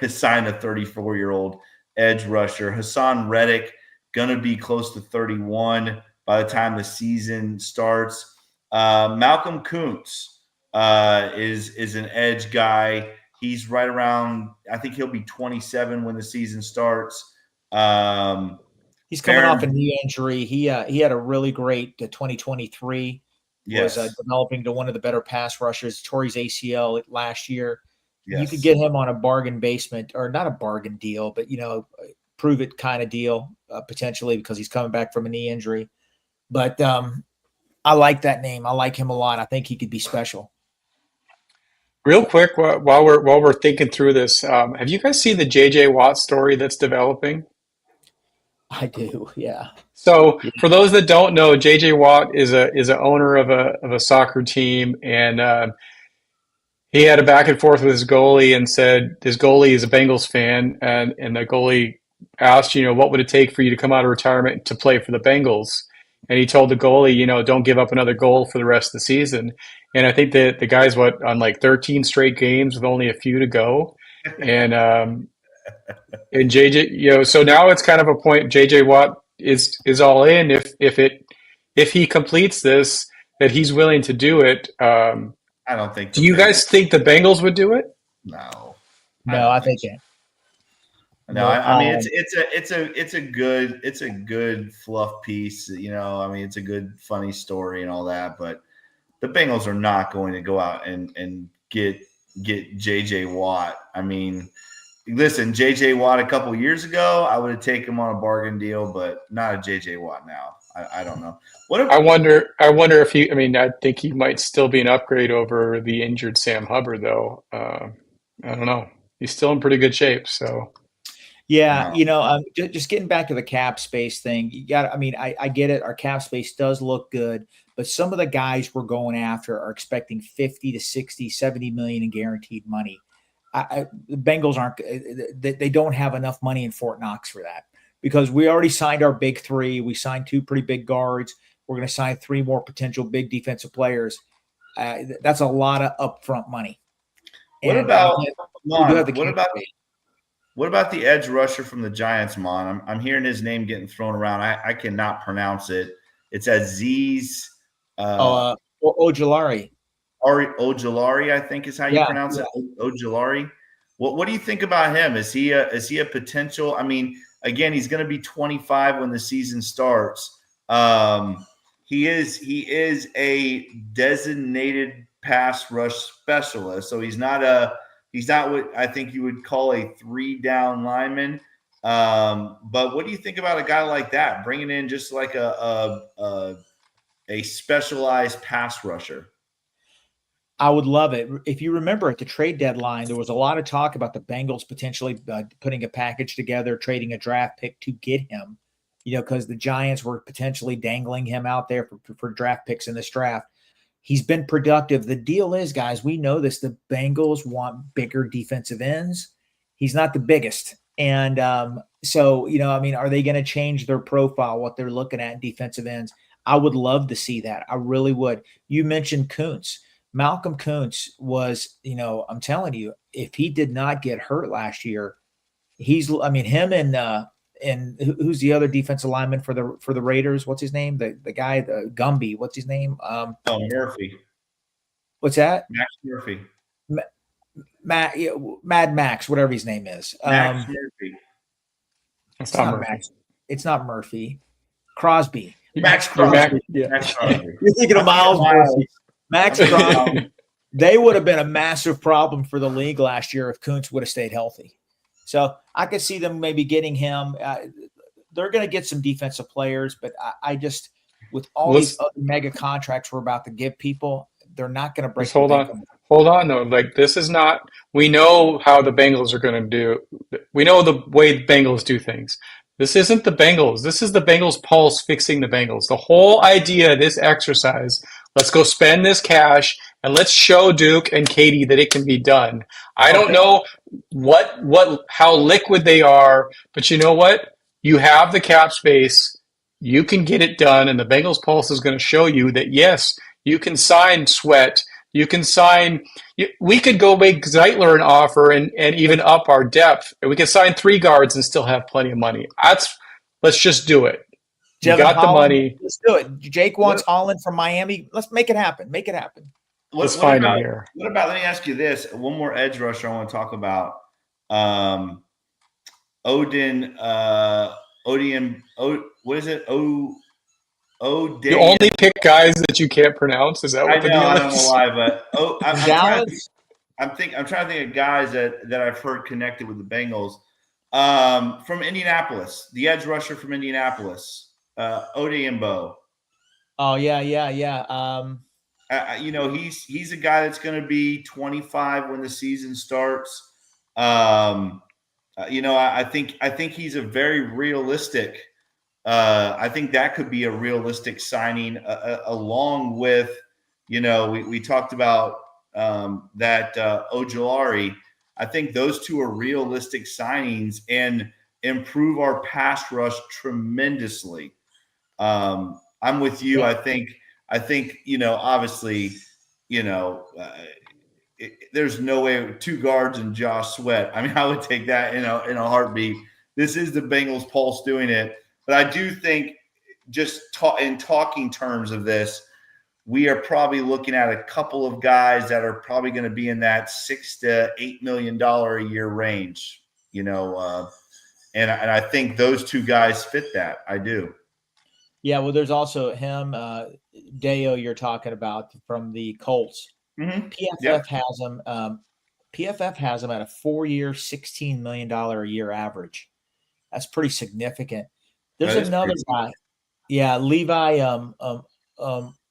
[SPEAKER 1] to sign a 34-year-old edge rusher. Hassan Reddick going to be close to 31 by the time the season starts. Malcolm Kuntz is an edge guy. He's right around, I think he'll be 27 when the season starts.
[SPEAKER 2] He's coming off a knee injury. He had a really great 2023.
[SPEAKER 1] Yes.
[SPEAKER 2] Was developing to one of the better pass rushers. Tore his ACL last year.
[SPEAKER 1] Yes.
[SPEAKER 2] You could get him on a bargain basement, or not a bargain deal, but prove it kind of deal potentially, because he's coming back from a knee injury. But I like that name. I like him a lot. I think he could be special.
[SPEAKER 3] Real quick, while we're thinking through this, have you guys seen the J.J. Watt story that's developing?
[SPEAKER 2] I do, yeah.
[SPEAKER 3] So for those that don't know, J.J. Watt is a owner of a soccer team, and he had a back and forth with his goalie and said his goalie is a Bengals fan, and the goalie asked, what would it take for you to come out of retirement to play for the Bengals? And he told the goalie, don't give up another goal for the rest of the season. And I think that the guy's on like 13 straight games with only a few to go. And JJ, so now it's kind of a point. JJ Watt is all in. If he completes this, that he's willing to do it.
[SPEAKER 1] I don't think.
[SPEAKER 3] Do you guys think the Bengals would do it?
[SPEAKER 1] No.
[SPEAKER 2] I think so.
[SPEAKER 1] No, I mean it's a good fluff piece. It's a good funny story and all that, but the Bengals are not going to go out and get JJ Watt. I mean, listen, JJ Watt a couple years ago, I would have taken him on a bargain deal, but not a JJ Watt now. I don't know.
[SPEAKER 3] I wonder if he. I mean, I think he might still be an upgrade over the injured Sam Hubbard, though. I don't know. He's still in pretty good shape, so.
[SPEAKER 2] Yeah, just getting back to the cap space thing, you got. I mean, I get it. Our cap space does look good, but some of the guys we're going after are expecting 50 to 60, 70 million in guaranteed money. The Bengals aren't. They don't have enough money in Fort Knox for that, because we already signed our big three. We signed 2 pretty big guards. We're going to sign 3 more potential big defensive players. That's a lot of upfront money.
[SPEAKER 1] What about the edge rusher from the Giants, Mon? I'm hearing his name getting thrown around. I cannot pronounce it. It's Aziz
[SPEAKER 2] Ojulari.
[SPEAKER 1] Ojulari, I think is how you pronounce it. Ojulari. What do you think about him? Is he a potential? I mean, again, he's going to be 25 when the season starts. He is a designated pass rush specialist, so he's not what I think you would call a 3-down lineman. But what do you think about a guy like that, bringing in just like a specialized pass rusher?
[SPEAKER 2] I would love it. If you remember at the trade deadline, there was a lot of talk about the Bengals potentially putting a package together, trading a draft pick to get him, because the Giants were potentially dangling him out there for draft picks in this draft. He's been productive. The deal is, guys, we know this. The Bengals want bigger defensive ends. He's not the biggest. And so, are they going to change their profile, what they're looking at in defensive ends? I would love to see that. I really would. You mentioned Kuntz. Malcolm Kuntz was, I'm telling you, if he did not get hurt last year, him and who's the other defensive lineman for the Raiders? What's his name? The guy, the Gumby. What's his name?
[SPEAKER 1] Murphy.
[SPEAKER 2] What's that?
[SPEAKER 1] Max Murphy.
[SPEAKER 2] Mad Max, whatever his name is.
[SPEAKER 1] Max Murphy.
[SPEAKER 2] It's not Murphy. Max. It's not Murphy. Crosby.
[SPEAKER 1] Max Crosby.
[SPEAKER 2] Max Crosby. You're thinking of Miles Murphy. Max Crosby. They would have been a massive problem for the league last year if Kuntz would have stayed healthy. So I could see them maybe getting him. They're going to get some defensive players, but I just, with all these other mega contracts we're about to give people, they're not going to break.
[SPEAKER 3] Hold on, though. Like, this is not. We know how the Bengals are going to do. We know the way the Bengals do things. This isn't the Bengals. This is the Bengals Pulse fixing the Bengals. The whole idea of this exercise, let's go spend this cash and let's show Duke and Katie that it can be done. I don't know how liquid they are, but you know what? You have the cap space. you can get it done. And the Bengals Pulse is going to show you that, yes, you can sign Sweat. You can sign. We could go make Zeitler an offer and even up our depth. We could sign 3 guards and still have plenty of money. Let's just do it. We
[SPEAKER 2] Jevon
[SPEAKER 3] got the
[SPEAKER 2] Holland,
[SPEAKER 3] money.
[SPEAKER 2] let's do it. Jake wants
[SPEAKER 1] What-
[SPEAKER 2] Holland from Miami. Let's make it happen. Make it happen.
[SPEAKER 3] Let's find him here.
[SPEAKER 1] What about? Let me ask you this: one more edge rusher I want to talk about. Odin. What is it?
[SPEAKER 3] You only pick guys that you can't pronounce. Is that what the deal is?
[SPEAKER 1] I don't know why, but I'm
[SPEAKER 2] Dallas.
[SPEAKER 1] I'm trying to think of guys that I've heard connected with the Bengals. From Indianapolis, the edge rusher from Indianapolis, Odeyimbo.
[SPEAKER 2] Oh yeah.
[SPEAKER 1] He's a guy that's going to be 25 when the season starts. I think he's a very realistic. I think that could be a realistic signing, along with, we talked about that Ojulari. I think those two are realistic signings and improve our pass rush tremendously. I'm with you.
[SPEAKER 2] Yeah.
[SPEAKER 1] I think obviously, there's no way 2 guards and Josh Sweat. I mean, I would take that in a heartbeat. This is the Bengals Pulse doing it. But I do think just in talking terms of this, we are probably looking at a couple of guys that are probably going to be in that $6 to $8 million a year range, and I think those 2 guys fit that. I do.
[SPEAKER 2] Yeah, well, there's also him, Deo, you're talking about from the Colts.
[SPEAKER 1] Mm-hmm.
[SPEAKER 2] PFF has him. PFF has him at a 4-year, $16 million a year average. That's pretty significant. There's another guy. Yeah, Levi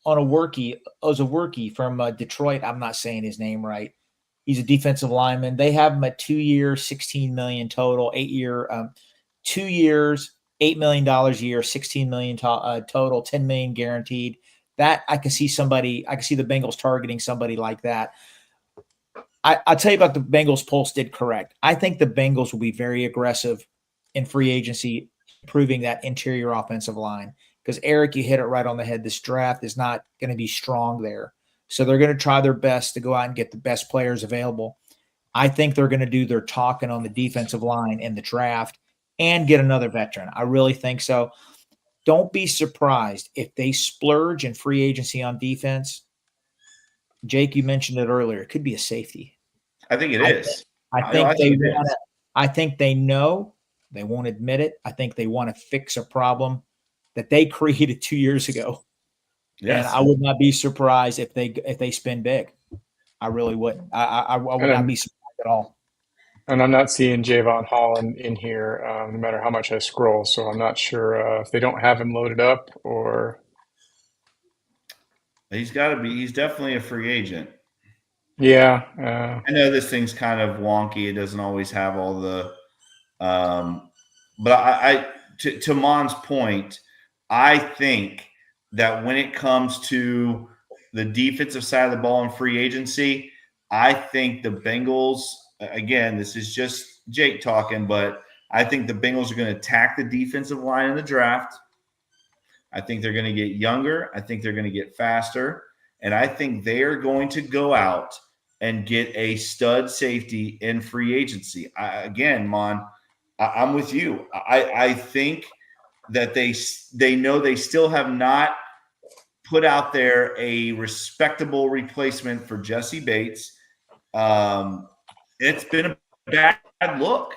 [SPEAKER 2] Ozworki from Detroit. I'm not saying his name right. He's a defensive lineman. They have him at 2 years, $16 million total, 2 years, $8 million a year, $16 million total, $10 million guaranteed. That I can see the Bengals targeting somebody like that. I'll tell you about the Bengals Pulse did correct. I think the Bengals will be very aggressive in free agency, improving that interior offensive line. Because, Eric, you hit it right on the head. This draft is not going to be strong there. So they're going to try their best to go out and get the best players available. I think they're going to do their talking on the defensive line in the draft and get another veteran. I really think so. Don't be surprised if they splurge in free agency on defense. Jake, you mentioned it earlier. It could be a safety.
[SPEAKER 1] I think it is.
[SPEAKER 2] I think they know. They won't admit it. I think they want to fix a problem that they created 2 years ago. Yes. And I would not be surprised if they spend big. I really wouldn't. I would not be surprised at all.
[SPEAKER 3] And I'm not seeing Javon Holland in here, no matter how much I scroll. So I'm not sure if they don't have him loaded up or.
[SPEAKER 1] He's got to be. He's definitely a free agent.
[SPEAKER 3] Yeah.
[SPEAKER 1] I know this thing's kind of wonky. It doesn't always have all the. But to Mon's point, I think that when it comes to the defensive side of the ball in free agency, I think the Bengals, again, this is just Jake talking, but I think the Bengals are going to attack the defensive line in the draft. I think they're going to get younger. I think they're going to get faster. And I think they are going to go out and get a stud safety in free agency. Again, Mon, I'm with you. I think that they know they still have not put out there a respectable replacement for Jesse Bates. It's been a bad look,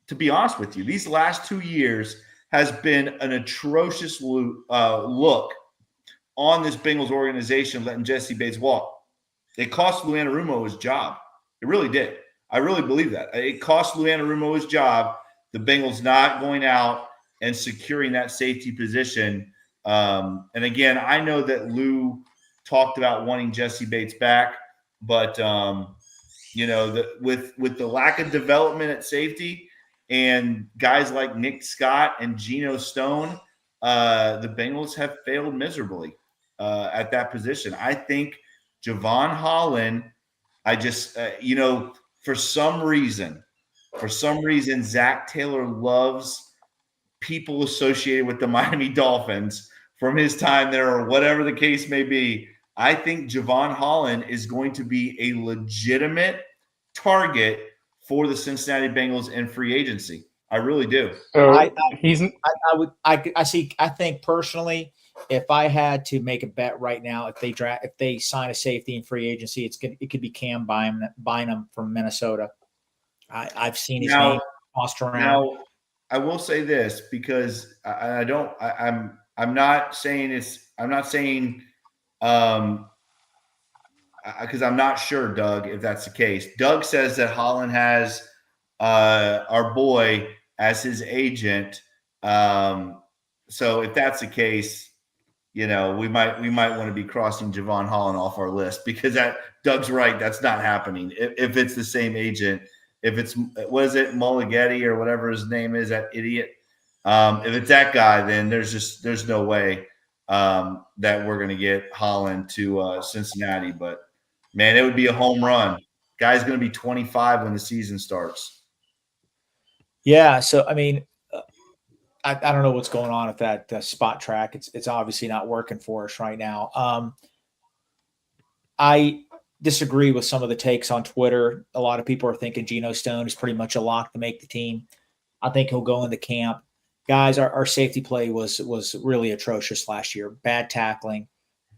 [SPEAKER 1] to be honest with you. These last 2 years has been an atrocious look on this Bengals organization letting Jesse Bates walk. It cost Lou Anarumo his job. It really did. I really believe that. It cost Lou Anarumo his job. The Bengals not going out and securing that safety position. And again, I know that Lou talked about wanting Jesse Bates back, but with the lack of development at safety and guys like Nick Scott and Geno Stone, the Bengals have failed miserably at that position. I think Javon Holland, for some reason, Zach Taylor loves people associated with the Miami Dolphins from his time there or whatever the case may be, I think Javon Holland is going to be a legitimate target for the Cincinnati Bengals in free agency. I really do.
[SPEAKER 3] So
[SPEAKER 2] I
[SPEAKER 3] he's
[SPEAKER 2] think personally, if I had to make a bet right now, if they sign a safety in free agency, it could be Cam Bynum from Minnesota. I've seen his name tossed around.
[SPEAKER 1] Now, I will say this because I'm not saying because I'm not sure, Doug, if that's the case. Doug says that Holland has our boy as his agent. So if that's the case, we might want to be crossing Javon Holland off our list because Doug's right. That's not happening. If it's the same agent, if it's, what is it, Mullighetti or whatever his name is, that idiot. If it's that guy, then there's no way that we're going to get Holland to Cincinnati. But man, it would be a home run. Guy's going to be 25 when the season starts.
[SPEAKER 2] Yeah. So, I mean, I don't know what's going on with that spot track. It's obviously not working for us right now. I disagree with some of the takes on Twitter. A lot of people are thinking Geno Stone is pretty much a lock to make the team. I think he'll go into camp. Guys, our safety play was really atrocious last year. Bad tackling.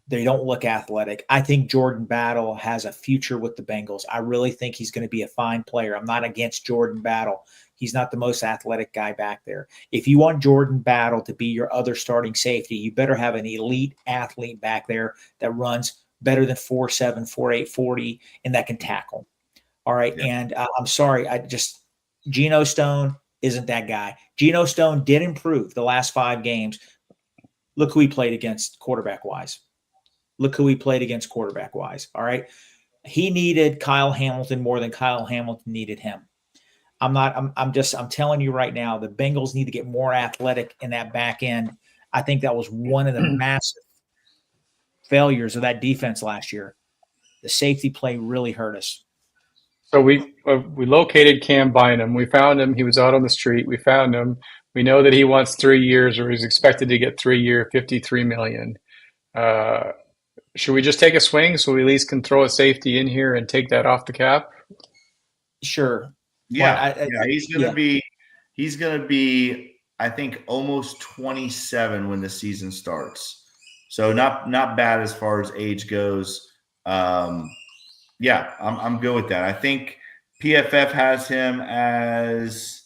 [SPEAKER 2] They don't look athletic. I think Jordan Battle has a future with the Bengals. I really think he's going to be a fine player. I'm not against Jordan Battle. He's not the most athletic guy back there. If you want Jordan Battle to be your other starting safety, you better have an elite athlete back there that runs better than 4.7, 4.8, 40, and that can tackle. All right. Yeah. And I'm sorry. Geno Stone isn't that guy. Geno Stone did improve the last 5 games. Look who he played against quarterback-wise. All right. He needed Kyle Hamilton more than Kyle Hamilton needed him. I'm telling you right now, the Bengals need to get more athletic in that back end. I think that was one of the massive failures of that defense last year. The safety play really hurt us.
[SPEAKER 3] So we located Cam Bynum. We found him. He was out on the street. We found him. We know that he wants 3 years, or he's expected to get 3 year, $53 million. Should we just take a swing so we at least can throw a safety in here and take that off the cap?
[SPEAKER 2] Sure.
[SPEAKER 1] Yeah, he's going to be, I think, almost 27 when the season starts. So not bad as far as age goes. I'm good with that. I think PFF has him as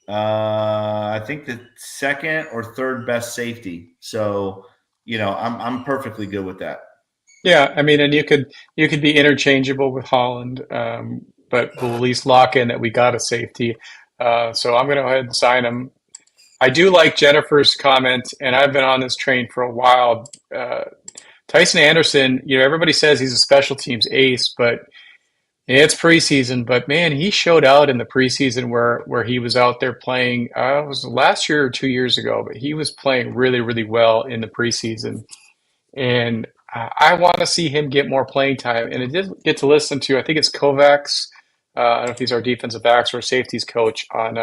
[SPEAKER 1] I think the second or third best safety. So, I'm perfectly good with that.
[SPEAKER 3] Yeah, I mean, and you could be interchangeable with Holland, but we'll at least lock in that we got a safety. So I'm going to go ahead and sign him. I do like Jennifer's comment, and I've been on this train for a while. Tyson Anderson, everybody says he's a special teams ace, but it's preseason. But man, he showed out in the preseason where he was out there playing. It was last year or 2 years ago, but he was playing really, really well in the preseason. And I want to see him get more playing time. And I did get to listen to, I think it's Kovacs. I don't know if he's our defensive backs or safeties coach on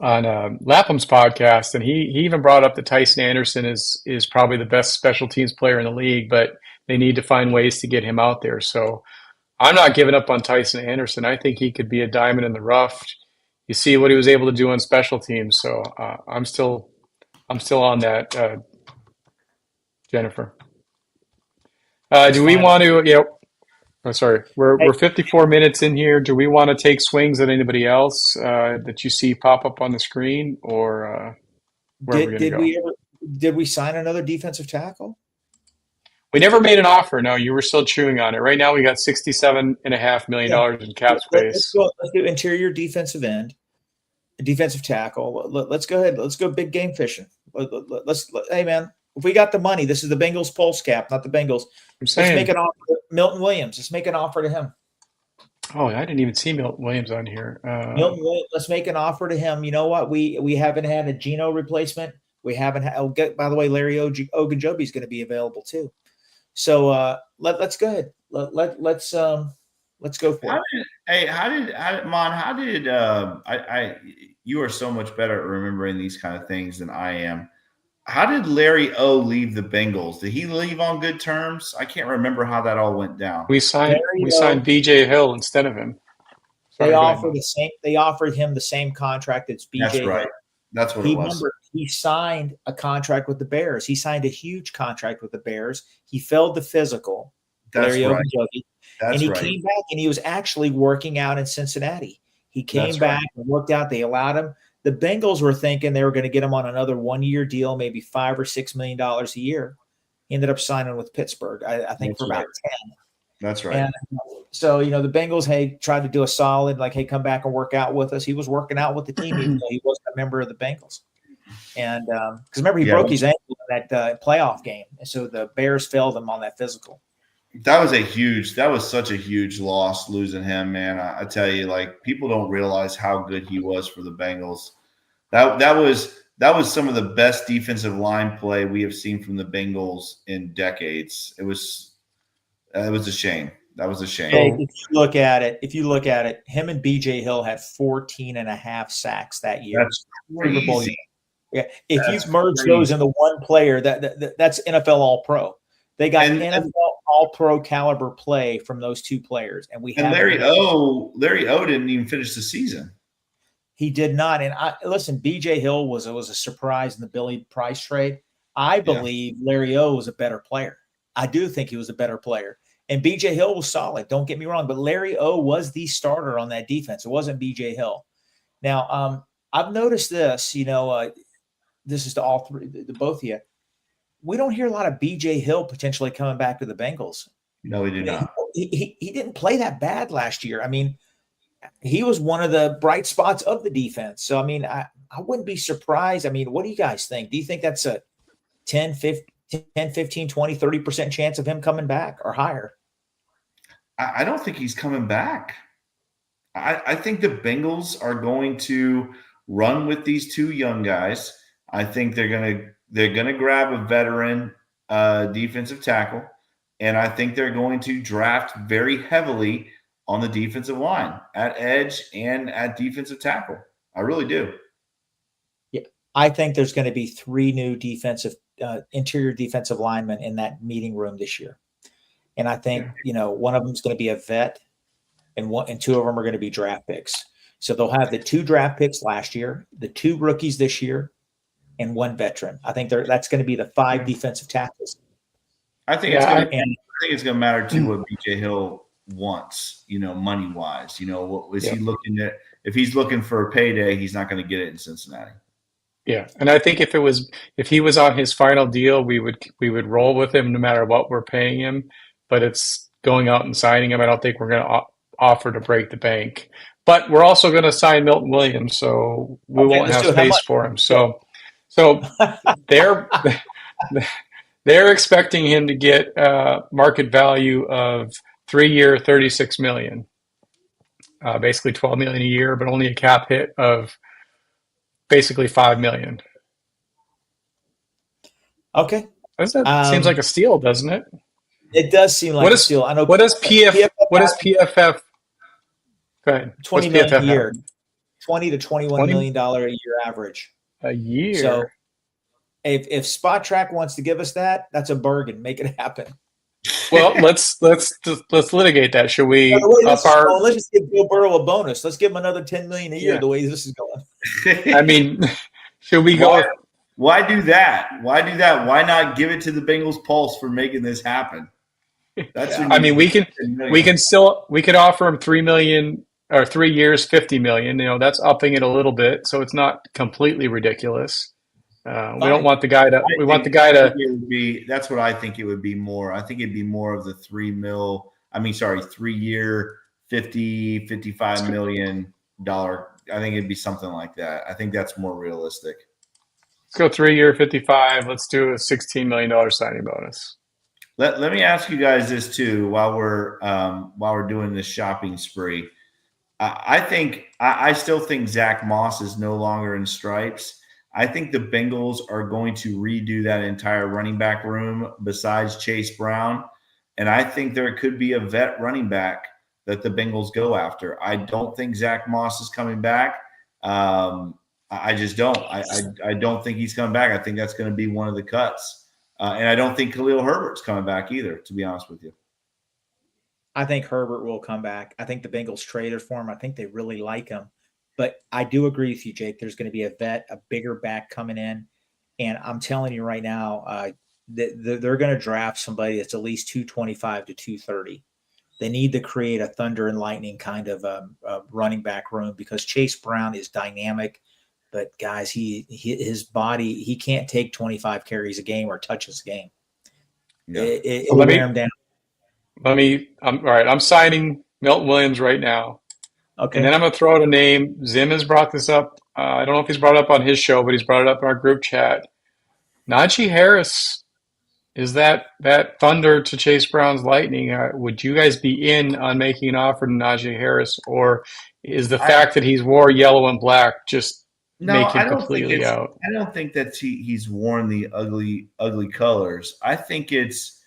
[SPEAKER 3] Lapham's podcast, and he even brought up that Tyson Anderson is probably the best special teams player in the league, but they need to find ways to get him out there. So I'm not giving up on Tyson Anderson. I think he could be a diamond in the rough. You see what he was able to do on special teams. So I'm still on that, Jennifer. Do we want to? Oh, sorry. We're 54 minutes in here. Do we want to take swings at anybody else that you see pop up on the screen, or where are we going to go?
[SPEAKER 2] Did we sign another defensive tackle?
[SPEAKER 3] We never made an offer. No, you were still chewing on it. Right now, we got $67.5 million in cap space.
[SPEAKER 2] Let's do interior defensive end, defensive tackle. Let's go ahead. Let's go big game fishing. Hey, man, if we got the money, this is the Bengals Pulse cap, not the Bengals. Let's make an offer to Milton Williams. Let's make an offer to him.
[SPEAKER 3] Oh, I didn't even see Milton Williams on here.
[SPEAKER 2] Milton Williams, let's make an offer to him. You know what? We haven't had a Geno replacement. We haven't had. By the way, Larry Ogunjobi is going to be available too. So let's go ahead. Let's Let's go for it.
[SPEAKER 1] How did you are so much better at remembering these kind of things than I am. How did Larry O leave the Bengals? Did he leave on good terms? I can't remember how that all went down.
[SPEAKER 3] We signed
[SPEAKER 2] Larry O,
[SPEAKER 3] BJ Hill instead of him.
[SPEAKER 2] they
[SPEAKER 3] Sorry, go ahead,
[SPEAKER 2] offered
[SPEAKER 3] Mo.
[SPEAKER 2] the same. They offered him the same contract as
[SPEAKER 1] That's
[SPEAKER 2] BJ
[SPEAKER 1] right.
[SPEAKER 2] Hill.
[SPEAKER 1] That's what it was.
[SPEAKER 2] Remember, he signed a contract with the Bears. He signed a huge contract with the Bears. He failed the physical.
[SPEAKER 1] That's
[SPEAKER 2] Larry
[SPEAKER 1] right.
[SPEAKER 2] Ogunjobi.
[SPEAKER 1] That's
[SPEAKER 2] And he
[SPEAKER 1] right.
[SPEAKER 2] came back and he was actually working out in Cincinnati. He came
[SPEAKER 1] That's
[SPEAKER 2] back
[SPEAKER 1] right.
[SPEAKER 2] and worked out. They allowed him. The Bengals were thinking they were going to get him on another 1-year deal, maybe $5 or $6 million a year. He ended up signing with Pittsburgh, I think,
[SPEAKER 1] That's
[SPEAKER 2] for about
[SPEAKER 1] right.
[SPEAKER 2] 10.
[SPEAKER 1] That's right.
[SPEAKER 2] And so, the Bengals, tried to do a solid, like, hey, come back and work out with us. He was working out with the team, even though he wasn't a member of the Bengals. And because remember, he broke his ankle in that playoff game. And so the Bears failed him on that physical.
[SPEAKER 1] That was such a huge loss losing him, man. I tell you, like, people don't realize how good he was for the Bengals. That was some of the best defensive line play we have seen from the Bengals in decades. It was a shame. That was a shame.
[SPEAKER 2] Hey, if you look at it, him and BJ Hill had 14 and a half sacks that year.
[SPEAKER 1] That's crazy.
[SPEAKER 2] Yeah. If
[SPEAKER 1] That's
[SPEAKER 2] you merge
[SPEAKER 1] crazy.
[SPEAKER 2] those into one player, that's NFL All-Pro. They got NFL All-Pro caliber play from those two players. And
[SPEAKER 1] Larry O didn't even finish the season.
[SPEAKER 2] He did not. And listen, BJ Hill was a surprise in the Billy Price trade. I believe Larry O was a better player. I do think he was a better player. And BJ Hill was solid. Don't get me wrong. But Larry O was the starter on that defense. It wasn't BJ Hill. Now, I've noticed this, this is to all three, to both of you. We don't hear a lot of BJ Hill potentially coming back to the Bengals.
[SPEAKER 1] No, we do not.
[SPEAKER 2] He didn't play that bad last year. I mean, he was one of the bright spots of the defense. So, I mean, I wouldn't be surprised. I mean, what do you guys think? Do you think that's a 10, 15, 20, 30% chance of him coming back or higher?
[SPEAKER 1] I don't think he's coming back. I think the Bengals are going to run with these two young guys. I think they're gonna grab a veteran defensive tackle, and I think they're going to draft very heavily on the defensive line at edge and at defensive tackle. I really do.
[SPEAKER 2] Yeah, I think there's going to be 3 new interior defensive linemen in that meeting room this year, and I think one of them is going to be a vet, and 2 of them are going to be draft picks. So they'll have the 2 draft picks last year, the 2 rookies this year, and 1 veteran. I think that's going to be the 5 defensive tackles.
[SPEAKER 1] I think it's going to matter too what BJ Hill wants, money wise. What is he looking at? If he's looking for a payday, he's not going to get it in Cincinnati.
[SPEAKER 3] Yeah, and I think if he was on his final deal, we would roll with him no matter what we're paying him. But it's going out and signing him. I don't think we're going to offer to break the bank. But we're also going to sign Milton Williams, so we won't have space for him. So they're expecting him to get market value of 3-year, $36 million, basically $12 million a year, but only a cap hit of basically $5 million.
[SPEAKER 2] Okay,
[SPEAKER 3] that seems like a steal, doesn't it?
[SPEAKER 2] It does seem like a steal. I know.
[SPEAKER 3] What does PFF? Go ahead.
[SPEAKER 2] $20 million a year, $20 to $21 million a year average.
[SPEAKER 3] A year.
[SPEAKER 2] So if Spot Track wants to give us that, that's a bargain. Make it happen.
[SPEAKER 3] Well, let's litigate that. Should we
[SPEAKER 2] let's just give Joe Burrow a bonus. Let's give him another $10 million a year. The way this is going.
[SPEAKER 3] I mean, should we go?
[SPEAKER 1] Why do that? Why not give it to the Bengals Pulse for making this happen?
[SPEAKER 3] I mean, we could offer him $3 million or 3 years, $50 million. That's upping it a little bit, so it's not completely ridiculous. We don't want the guy to. We want the guy to.
[SPEAKER 1] That's what I think it would be more. I think it'd be more of the 3 year, $55 million. I think it'd be something like that. I think that's more realistic.
[SPEAKER 3] Let's go 3 year, 55. Let's do a $16 million signing bonus.
[SPEAKER 1] Let me ask you guys this too while we're doing this shopping spree. I still think Zach Moss is no longer in stripes. I think the Bengals are going to redo that entire running back room besides Chase Brown. And I think there could be a vet running back that the Bengals go after. I don't think Zach Moss is coming back. I just don't. I don't think he's coming back. I think that's going to be one of the cuts. And I don't think Khalil Herbert's coming back either, to be honest with you.
[SPEAKER 2] I think Herbert will come back. I think the Bengals traded for him. I think they really like him. But I do agree with you, Jake. There's going to be a vet, a bigger back coming in. And I'm telling you right now, they're going to draft somebody that's at least 225 to 230. They need to create a thunder and lightning kind of running back room because Chase Brown is dynamic. But guys, his body, he can't take 25 carries a game or touches a game.
[SPEAKER 1] Yeah.
[SPEAKER 2] It'll wear him down.
[SPEAKER 3] All right. I'm signing Milton Williams right now.
[SPEAKER 2] Okay.
[SPEAKER 3] And then I'm going to throw out a name. Zim has brought this up. I don't know if he's brought it up on his show, but he's brought it up in our group chat. Najee Harris is that thunder to Chase Brown's lightning. Would you guys be in on making an offer to Najee Harris, or is the fact that he's wore yellow and black just make him completely out?
[SPEAKER 1] I don't think that he's worn the ugly colors. I think it's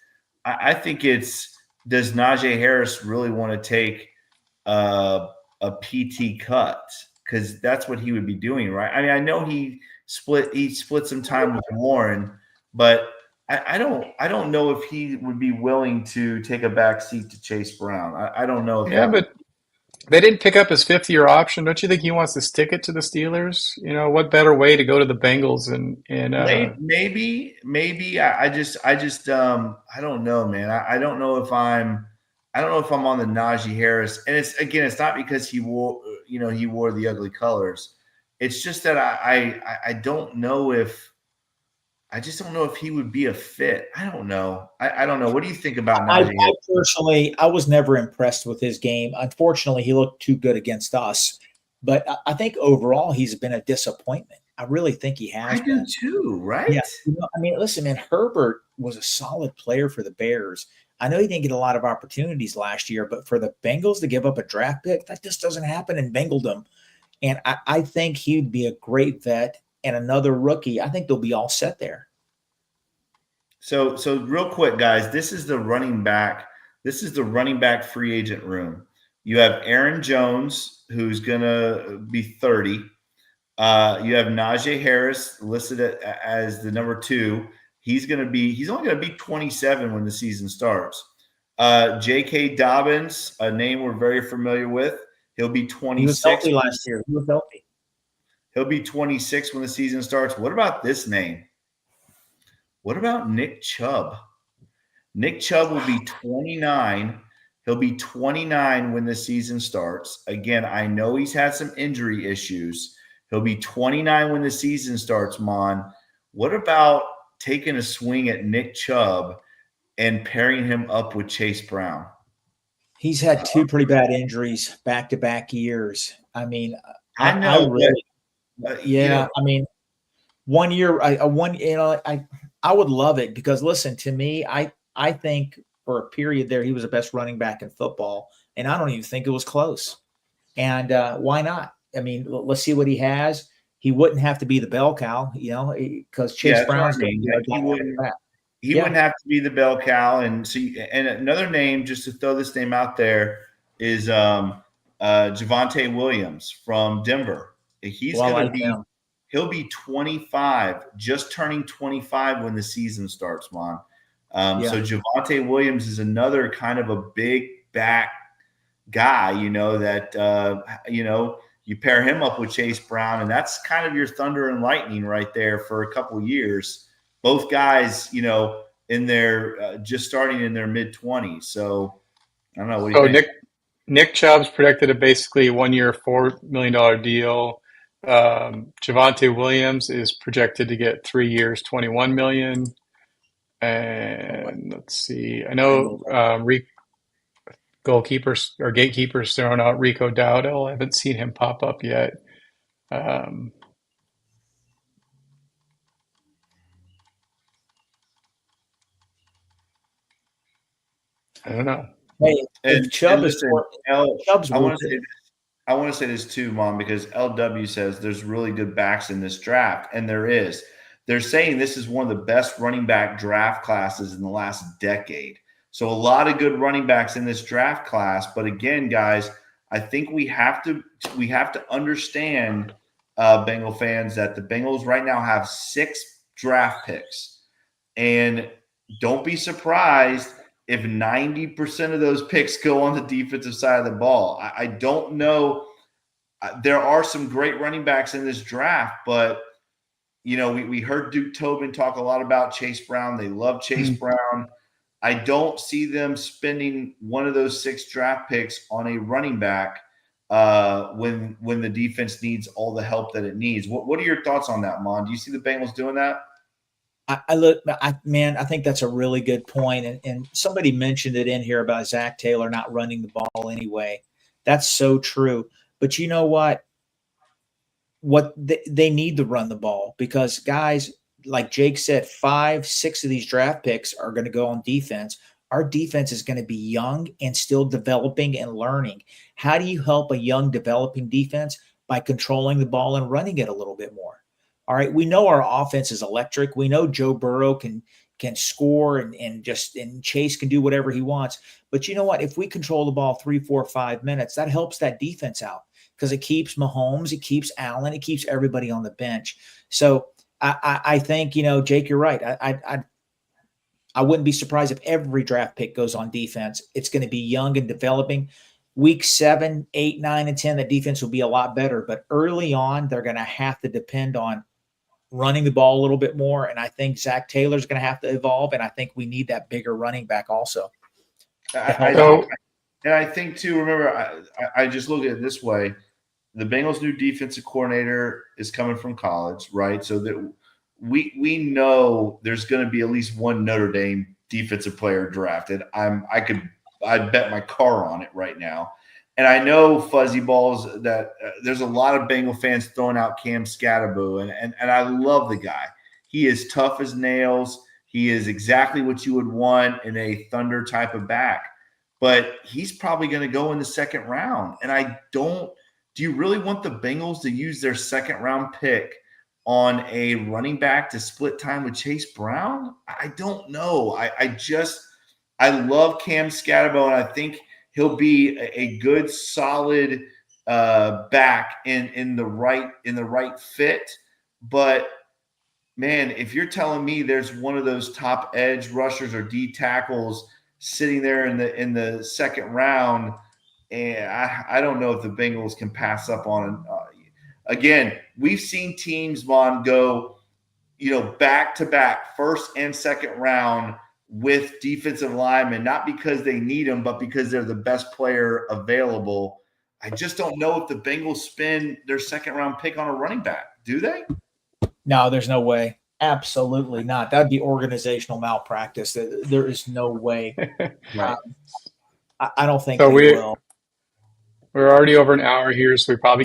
[SPEAKER 1] does Najee Harris really want to take a PT cut? Because that's what he would be doing, right? I mean, I know he split some time with Warren, but I don't know if he would be willing to take a back seat to Chase Brown. I don't know.
[SPEAKER 3] But they didn't pick up his fifth-year option. Don't you think he wants to stick it to the Steelers? You know, what better way to go to the Bengals and
[SPEAKER 1] maybe I don't know, man. I don't know if I'm on the Najee Harris, and it's not because he wore the ugly colors. It's just that I don't know if he would be a fit. I don't know. I don't know. What do you think about Najee?
[SPEAKER 2] I personally, I was never impressed with his game. Unfortunately, he looked too good against us. But I think overall, he's been a disappointment. I really think he has.
[SPEAKER 1] I do too, right?
[SPEAKER 2] Yeah. I mean, listen, man, Herbert was a solid player for the Bears. I know he didn't get a lot of opportunities last year, but for the Bengals to give up a draft pick, that just doesn't happen in Bengaldom. And I think he'd be a great vet and another rookie. I think they'll be all set there.
[SPEAKER 1] So real quick, guys, this is the running back free agent room. You have Aaron Jones, who's gonna be 30. You have Najee Harris listed as the number 2. He's only gonna be 27 when the season starts. J.K. Dobbins, a name we're very familiar with. He'll be 26.
[SPEAKER 2] He was healthy last year. He was healthy.
[SPEAKER 1] He'll be 26 when the season starts. What about this name? What about Nick Chubb? Nick Chubb will be 29. He'll be 29 when the season starts. Again, I know he's had some injury issues. He'll be 29 when the season starts, Mon. What about taking a swing at Nick Chubb and pairing him up with Chase Brown?
[SPEAKER 2] He's had 2 pretty bad injuries back-to-back years. I mean,
[SPEAKER 1] I know.
[SPEAKER 2] I mean, 1 year, I would love it because listen to me. I think for a period there, he was the best running back in football, and I don't even think it was close. And why not? I mean, let's see what he has. He wouldn't have to be the bell cow, because Chase Brown's going to be
[SPEAKER 1] He wouldn't have to be the bell cow. And another name, just to throw this name out there, is Javonte Williams from Denver. He'll be 25, just turning 25 when the season starts, Mon. So Javonte Williams is another kind of a big back guy, you pair him up with Chase Brown, and that's kind of your thunder and lightning right there for a couple years. Both guys, in their just starting in their mid-20s. So I don't know. What do you think?
[SPEAKER 3] Nick Chubb's projected a basically 1 year, $4 million deal. Javonte Williams is projected to get 3 years, $21 million. And let's see. I know goalkeepers or gatekeepers throwing out Rico Dowdle. I haven't seen him pop up yet. I don't know.
[SPEAKER 2] Hey, if Chubb is Chubb's
[SPEAKER 1] I want to say this too, Mom, because LW says there's really good backs in this draft, and there is. They're saying this is one of the best running back draft classes in the last decade. So a lot of good running backs in this draft class. But again, guys, I think we have to understand, Bengal fans, that the Bengals right now have 6 draft picks, and don't be surprised if 90% of those picks go on the defensive side of the ball. I don't know. There are some great running backs in this draft, but we heard Duke Tobin talk a lot about Chase Brown. They love Chase Brown. I don't see them spending one of those 6 draft picks on a running back when the defense needs all the help that it needs. What are your thoughts on that, Mon? Do you see the Bengals doing that?
[SPEAKER 2] I think that's a really good point. And somebody mentioned it in here about Zach Taylor not running the ball anyway. That's so true. But you know what? They need to run the ball, because guys, like Jake said, 5, 6 of these draft picks are going to go on defense. Our defense is going to be young and still developing and learning. How do you help a young developing defense? By controlling the ball and running it a little bit more. All right. We know our offense is electric. We know Joe Burrow can score and Chase can do whatever he wants. But you know what? If we control the ball 3, 4, 5 minutes, that helps that defense out, because it keeps Mahomes, it keeps Allen, it keeps everybody on the bench. So I think, Jake, you're right. I wouldn't be surprised if every draft pick goes on defense. It's going to be young and developing. Week 7, 8, 9, and 10, the defense will be a lot better. But early on, they're going to have to depend on running the ball a little bit more. And I think Zach Taylor's going to have to evolve. And I think we need that bigger running back also.
[SPEAKER 1] I think too, remember, I just look at it this way. The Bengals' new defensive coordinator is coming from college, right? So that we know there's going to be at least one Notre Dame defensive player drafted. I'd bet my car on it right now. And I know fuzzy balls that there's a lot of Bengal fans throwing out Cam Scatterboo, and I love the guy. He is tough as nails. He is exactly what you would want in a Thunder type of back. But he's probably going to go in the 2nd round. And do you really want the Bengals to use their 2nd round pick on a running back to split time with Chase Brown? I don't know. I love Cam Scatterbo, and I think he'll be a good, solid back in the right fit. But man, if you're telling me there's one of those top edge rushers or D tackles sitting there in the 2nd round, and I don't know if the Bengals can pass up on it. Again, we've seen teams, go, back to back, 1st and 2nd round with defensive linemen, not because they need them, but because they're the best player available. I just don't know if the Bengals spend their 2nd round pick on a running back. Do they?
[SPEAKER 2] No, there's no way. Absolutely not. That'd be organizational malpractice. There is no way.
[SPEAKER 1] Right.
[SPEAKER 2] I don't think
[SPEAKER 3] So
[SPEAKER 2] they will.
[SPEAKER 3] We're already over an hour here, so we probably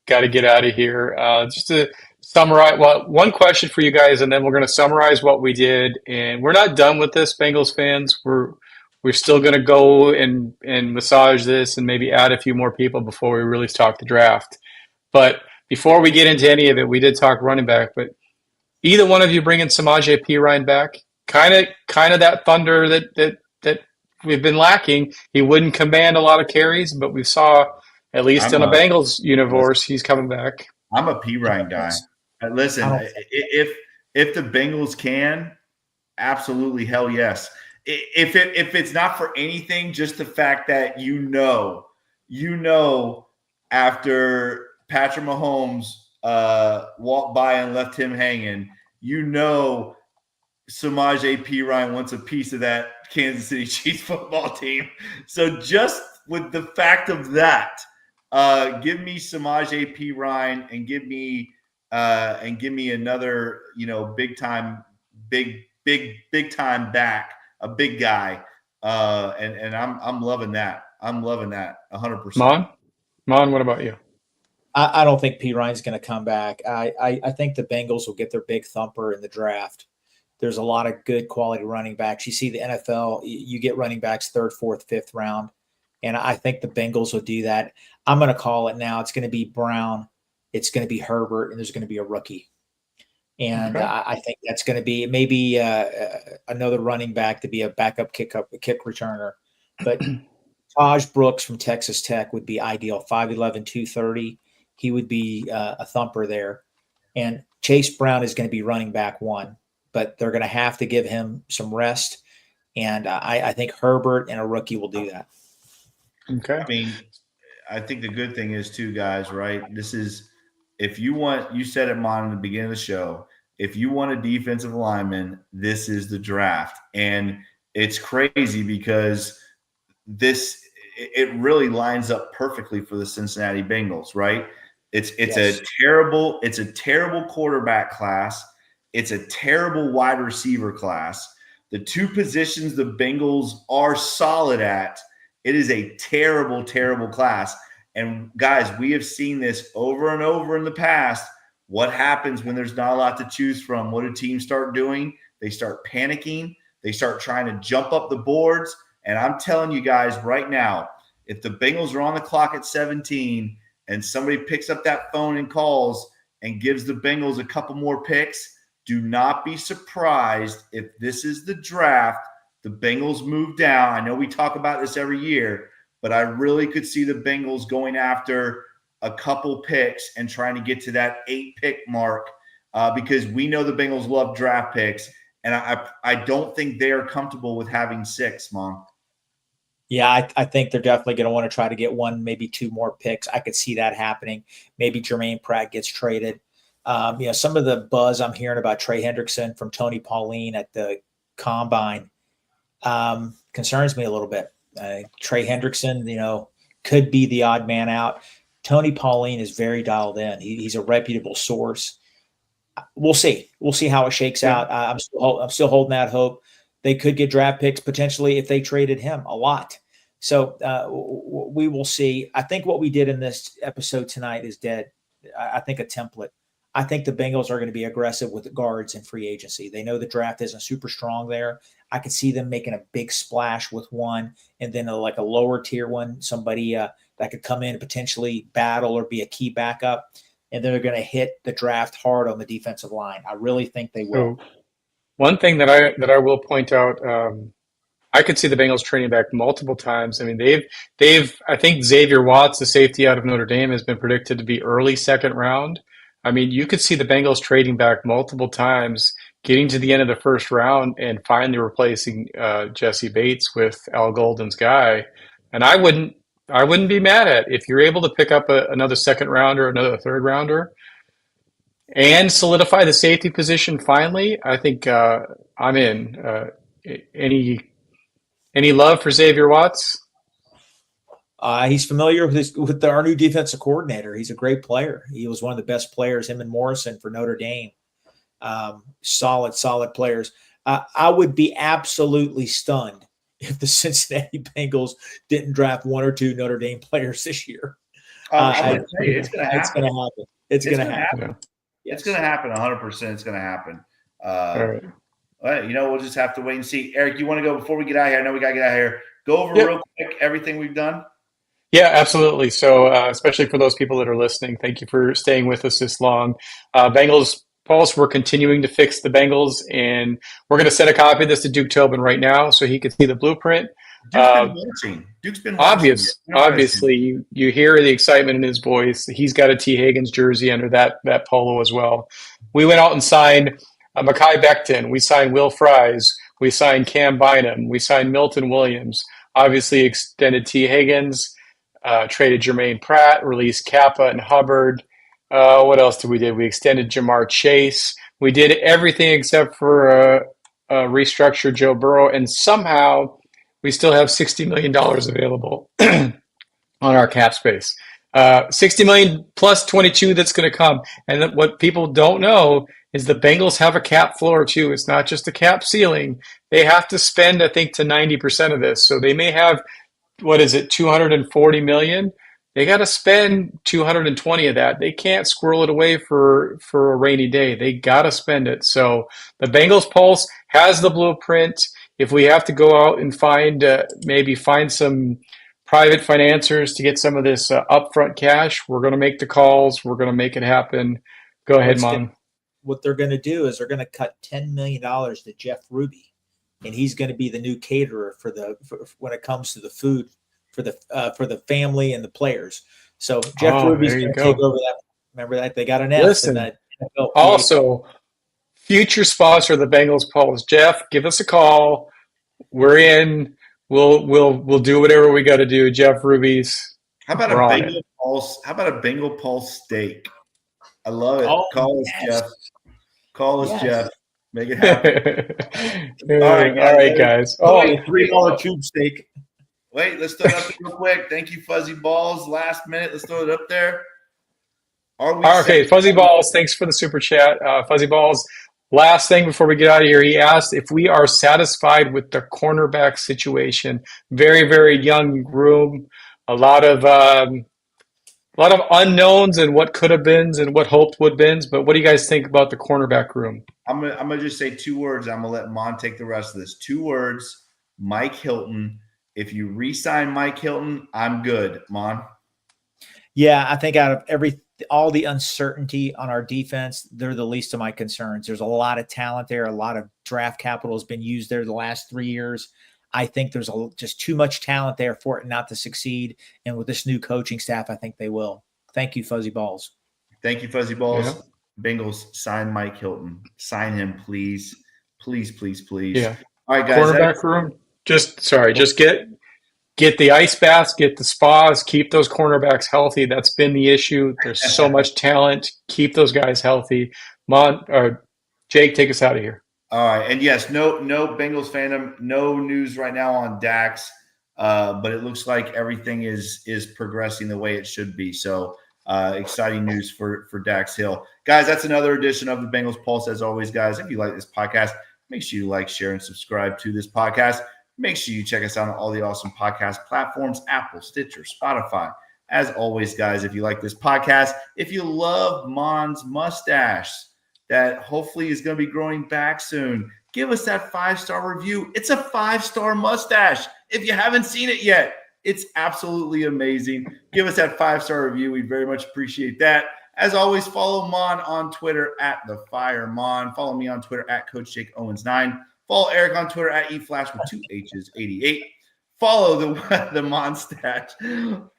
[SPEAKER 3] got to get out of here. Just to summarize, one question for you guys, and then we're going to summarize what we did. And we're not done with this, Bengals fans. We're still going to go and massage this and maybe add a few more people before we really talk the draft. But before we get into any of it, we did talk running back. But either one of you bringing Samaje Perine back, kind of that thunder that we've been lacking. He wouldn't command a lot of carries, but we saw, at least in a Bengals universe, he's coming back.
[SPEAKER 1] I'm a Perine guy. Listen, if the Bengals can, absolutely, hell yes. If it's not for anything, just the fact that after Patrick Mahomes walked by and left him hanging, Samaje Perine wants a piece of that Kansas City Chiefs football team. So just with the fact of that, give me Samaje Perine and give me another, big time back, a big guy. And I'm loving that. I'm loving that 100%.
[SPEAKER 3] Mon, what about you?
[SPEAKER 2] I don't think Perine's going to come back. I think the Bengals will get their big thumper in the draft. There's a lot of good quality running backs. You see the NFL, you get running backs 3rd, 4th, 5th round. And I think the Bengals will do that. I'm going to call it now. It's going to be Brown. It's going to be Herbert, and there's going to be a rookie. And
[SPEAKER 3] Okay.
[SPEAKER 2] I think that's going to be maybe another running back to be a backup kick returner. But Taj Brooks from Texas Tech would be ideal. 5'11", 230. He would be a thumper there. And Chase Brown is going to be running back one, but they're going to have to give him some rest. And I think Herbert and a rookie will do that.
[SPEAKER 3] Okay.
[SPEAKER 1] I mean, I think the good thing is too, guys, right? This is if you want, you said it, Mon, in the beginning of the show. If you want a defensive lineman, this is the draft. And it's crazy because this it really lines up perfectly for the Cincinnati Bengals, right? It's
[SPEAKER 2] Yes.
[SPEAKER 1] a terrible quarterback class. It's a terrible wide receiver class. The two positions the Bengals are solid at, it is a terrible, terrible class. And guys, we have seen this over and over in the past. What happens when there's not a lot to choose from? What do teams start doing? They start panicking. They start trying to jump up the boards. And I'm telling you guys right now, if the Bengals are on the clock at 17 and somebody picks up that phone and calls and gives the Bengals a couple more picks, do not be surprised if this is the draft. The Bengals move down. I know we talk about this every year, but I really could see the Bengals going after a couple picks and trying to get to that 8-pick mark because we know the Bengals love draft picks. And I don't think they are comfortable with having 6, Mom.
[SPEAKER 2] Yeah, I think they're definitely going to want to try to get one, maybe 2 more picks. I could see that happening. Maybe Jermaine Pratt gets traded. Some of the buzz I'm hearing about Trey Hendrickson from Tony Pauline at the Combine concerns me a little bit. Trey Hendrickson, could be the odd man out. Tony Pauline is very dialed in. He's a reputable source. We'll see. We'll see how it shakes out. I'm still holding out hope. They could get draft picks potentially if they traded him a lot. So we will see. I think what we did in this episode tonight is dead. I think a template. I think the Bengals are going to be aggressive with the guards in free agency. They know the draft isn't super strong there. I could see them making a big splash with one and then a lower tier one, somebody that could come in and potentially battle or be a key backup. And then they're going to hit the draft hard on the defensive line. I really think they will.
[SPEAKER 3] So one thing that I will point out, I could see the Bengals trading back multiple times. I mean, I think Xavier Watts, the safety out of Notre Dame, has been predicted to be early second round. I mean, you could see the Bengals trading back multiple times, getting to the end of the first round and finally replacing Jesse Bates with Al Golden's guy. And I wouldn't be mad at if you're able to pick up another second rounder, another third rounder, and solidify the safety position finally. I think I'm in. Any love for Xavier Watts?
[SPEAKER 2] He's familiar with our new defensive coordinator. He's a great player. He was one of the best players, him and Morrison, for Notre Dame. Solid players. I would be absolutely stunned if the Cincinnati Bengals didn't draft 1 or 2 Notre Dame players this year.
[SPEAKER 1] It's going to happen.
[SPEAKER 2] It's going to happen. It's going to happen.
[SPEAKER 1] Yeah. Yes. It's going to happen. 100%. It's going to happen.
[SPEAKER 3] All right.
[SPEAKER 1] We'll just have to wait and see. Eric, you want to go before we get out of here? I know we got to get out of here. Go over real quick everything we've done.
[SPEAKER 3] Yeah, absolutely. So, especially for those people that are listening, thank you for staying with us this long. Bengals Pulse, we're continuing to fix the Bengals, and we're going to send a copy of this to Duke Tobin right now so he can see the blueprint.
[SPEAKER 1] Duke's been watching.
[SPEAKER 3] Obviously, you hear the excitement in his voice. He's got a T. Higgins jersey under that polo as well. We went out and signed Mekhi Becton. We signed Will Fries. We signed Cam Bynum. We signed Milton Williams. Obviously, extended T. Higgins. Traded Jermaine Pratt. Released Kappa and Hubbard. What else did we do? We extended Jamar Chase. We did everything except for restructure Joe Burrow, and somehow we still have $60 million available on our cap space. 60 million plus 22 that's going to come. And what people don't know is the Bengals have a cap floor too. It's not just a cap ceiling. They have to spend, I think, to 90% of this. So they may have, 240 million. They got to spend 220 of that. They can't squirrel it away for a rainy day. They got to spend it. So the Bengals Pulse has the blueprint. If we have to go out and find some private financiers to get some of this upfront cash, we're going to make the calls. We're going to make it happen. Go ahead, Mon.
[SPEAKER 2] what they're going to do is they're going to cut $10 million to Jeff Ruby, and he's going to be the new caterer for when it comes to the food for the family and the players. So Jeff Ruby's going to take over that. Remember that they got an F in that NFL.
[SPEAKER 3] Also, future sponsor of the Bengals Pulse, Jeff, give us a call. We're in. We'll do whatever we got to do. Jeff Ruby's.
[SPEAKER 1] How about a Bengal Pulse? How about a Bengal Pulse steak? I love it. Call us, Jeff. Call us, Jeff. Make it happen.
[SPEAKER 3] All right, guys.
[SPEAKER 2] Oh, $3 tube steak.
[SPEAKER 1] Wait, let's throw it up there real quick. Thank you, Fuzzy Balls. Last minute, let's throw it up there.
[SPEAKER 3] Okay, Fuzzy Balls, thanks for the super chat. Fuzzy Balls, last thing before we get out of here, he asked if we are satisfied with the cornerback situation. Very, very young room. A lot of unknowns and what could have been and what hoped would have been. But what do you guys think about the cornerback room?
[SPEAKER 1] I'm gonna just say 2 words. I'm gonna let Mon take the rest of this. 2 words. Mike Hilton. If you re-sign Mike Hilton, I'm good. Mon.
[SPEAKER 2] Yeah, I think out of all the uncertainty on our defense, they're the least of my concerns. There's a lot of talent there. A lot of draft capital has been used there the last 3 years. I think there's just too much talent there for it not to succeed. And with this new coaching staff, I think they will. Thank you, Fuzzy Balls.
[SPEAKER 1] Thank you, Fuzzy Balls. Yeah. Bengals, sign Mike Hilton. Sign him, please. Please, please, please.
[SPEAKER 3] Yeah.
[SPEAKER 1] All right, guys.
[SPEAKER 3] Cornerback room. Just get the ice baths, get the spas, keep those cornerbacks healthy. That's been the issue. There's so much talent. Keep those guys healthy. Jake, take us out of here.
[SPEAKER 1] All right. And yes, no Bengals fandom, no news right now on Dax, but it looks like everything is progressing the way it should be. So exciting news for Dax Hill. Guys, that's another edition of the Bengals Pulse. As always, guys, if you like this podcast, make sure you like, share, and subscribe to this podcast. Make sure you check us out on all the awesome podcast platforms, Apple, Stitcher, Spotify. As always, guys, if you like this podcast, if you love Mon's mustache that hopefully is going to be growing back soon, give us that 5-star review. It's a 5-star mustache. If you haven't seen it yet, it's absolutely amazing. Give us that 5-star review. We'd very much appreciate that. As always, follow Mon on Twitter @TheFireMon. Follow me on Twitter @Coach Jake Owens 9. Follow Eric on Twitter @eFlash with 2 H's 88. Follow the Monstache.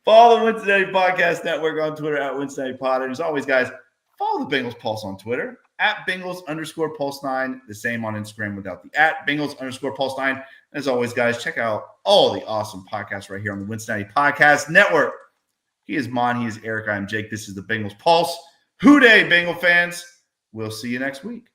[SPEAKER 1] Follow the Cincinnati Podcast Network on Twitter @WinCincinnatiPod. And as always, guys, follow the Bengals Pulse on Twitter @Bengals_Pulse9. The same on Instagram without the @Bengals_Pulse9. And as always, guys, check out all the awesome podcasts right here on the Cincinnati Podcast Network. He is Mon. He is Eric. I am Jake. This is the Bengals Pulse. Hoo day, Bengal fans. We'll see you next week.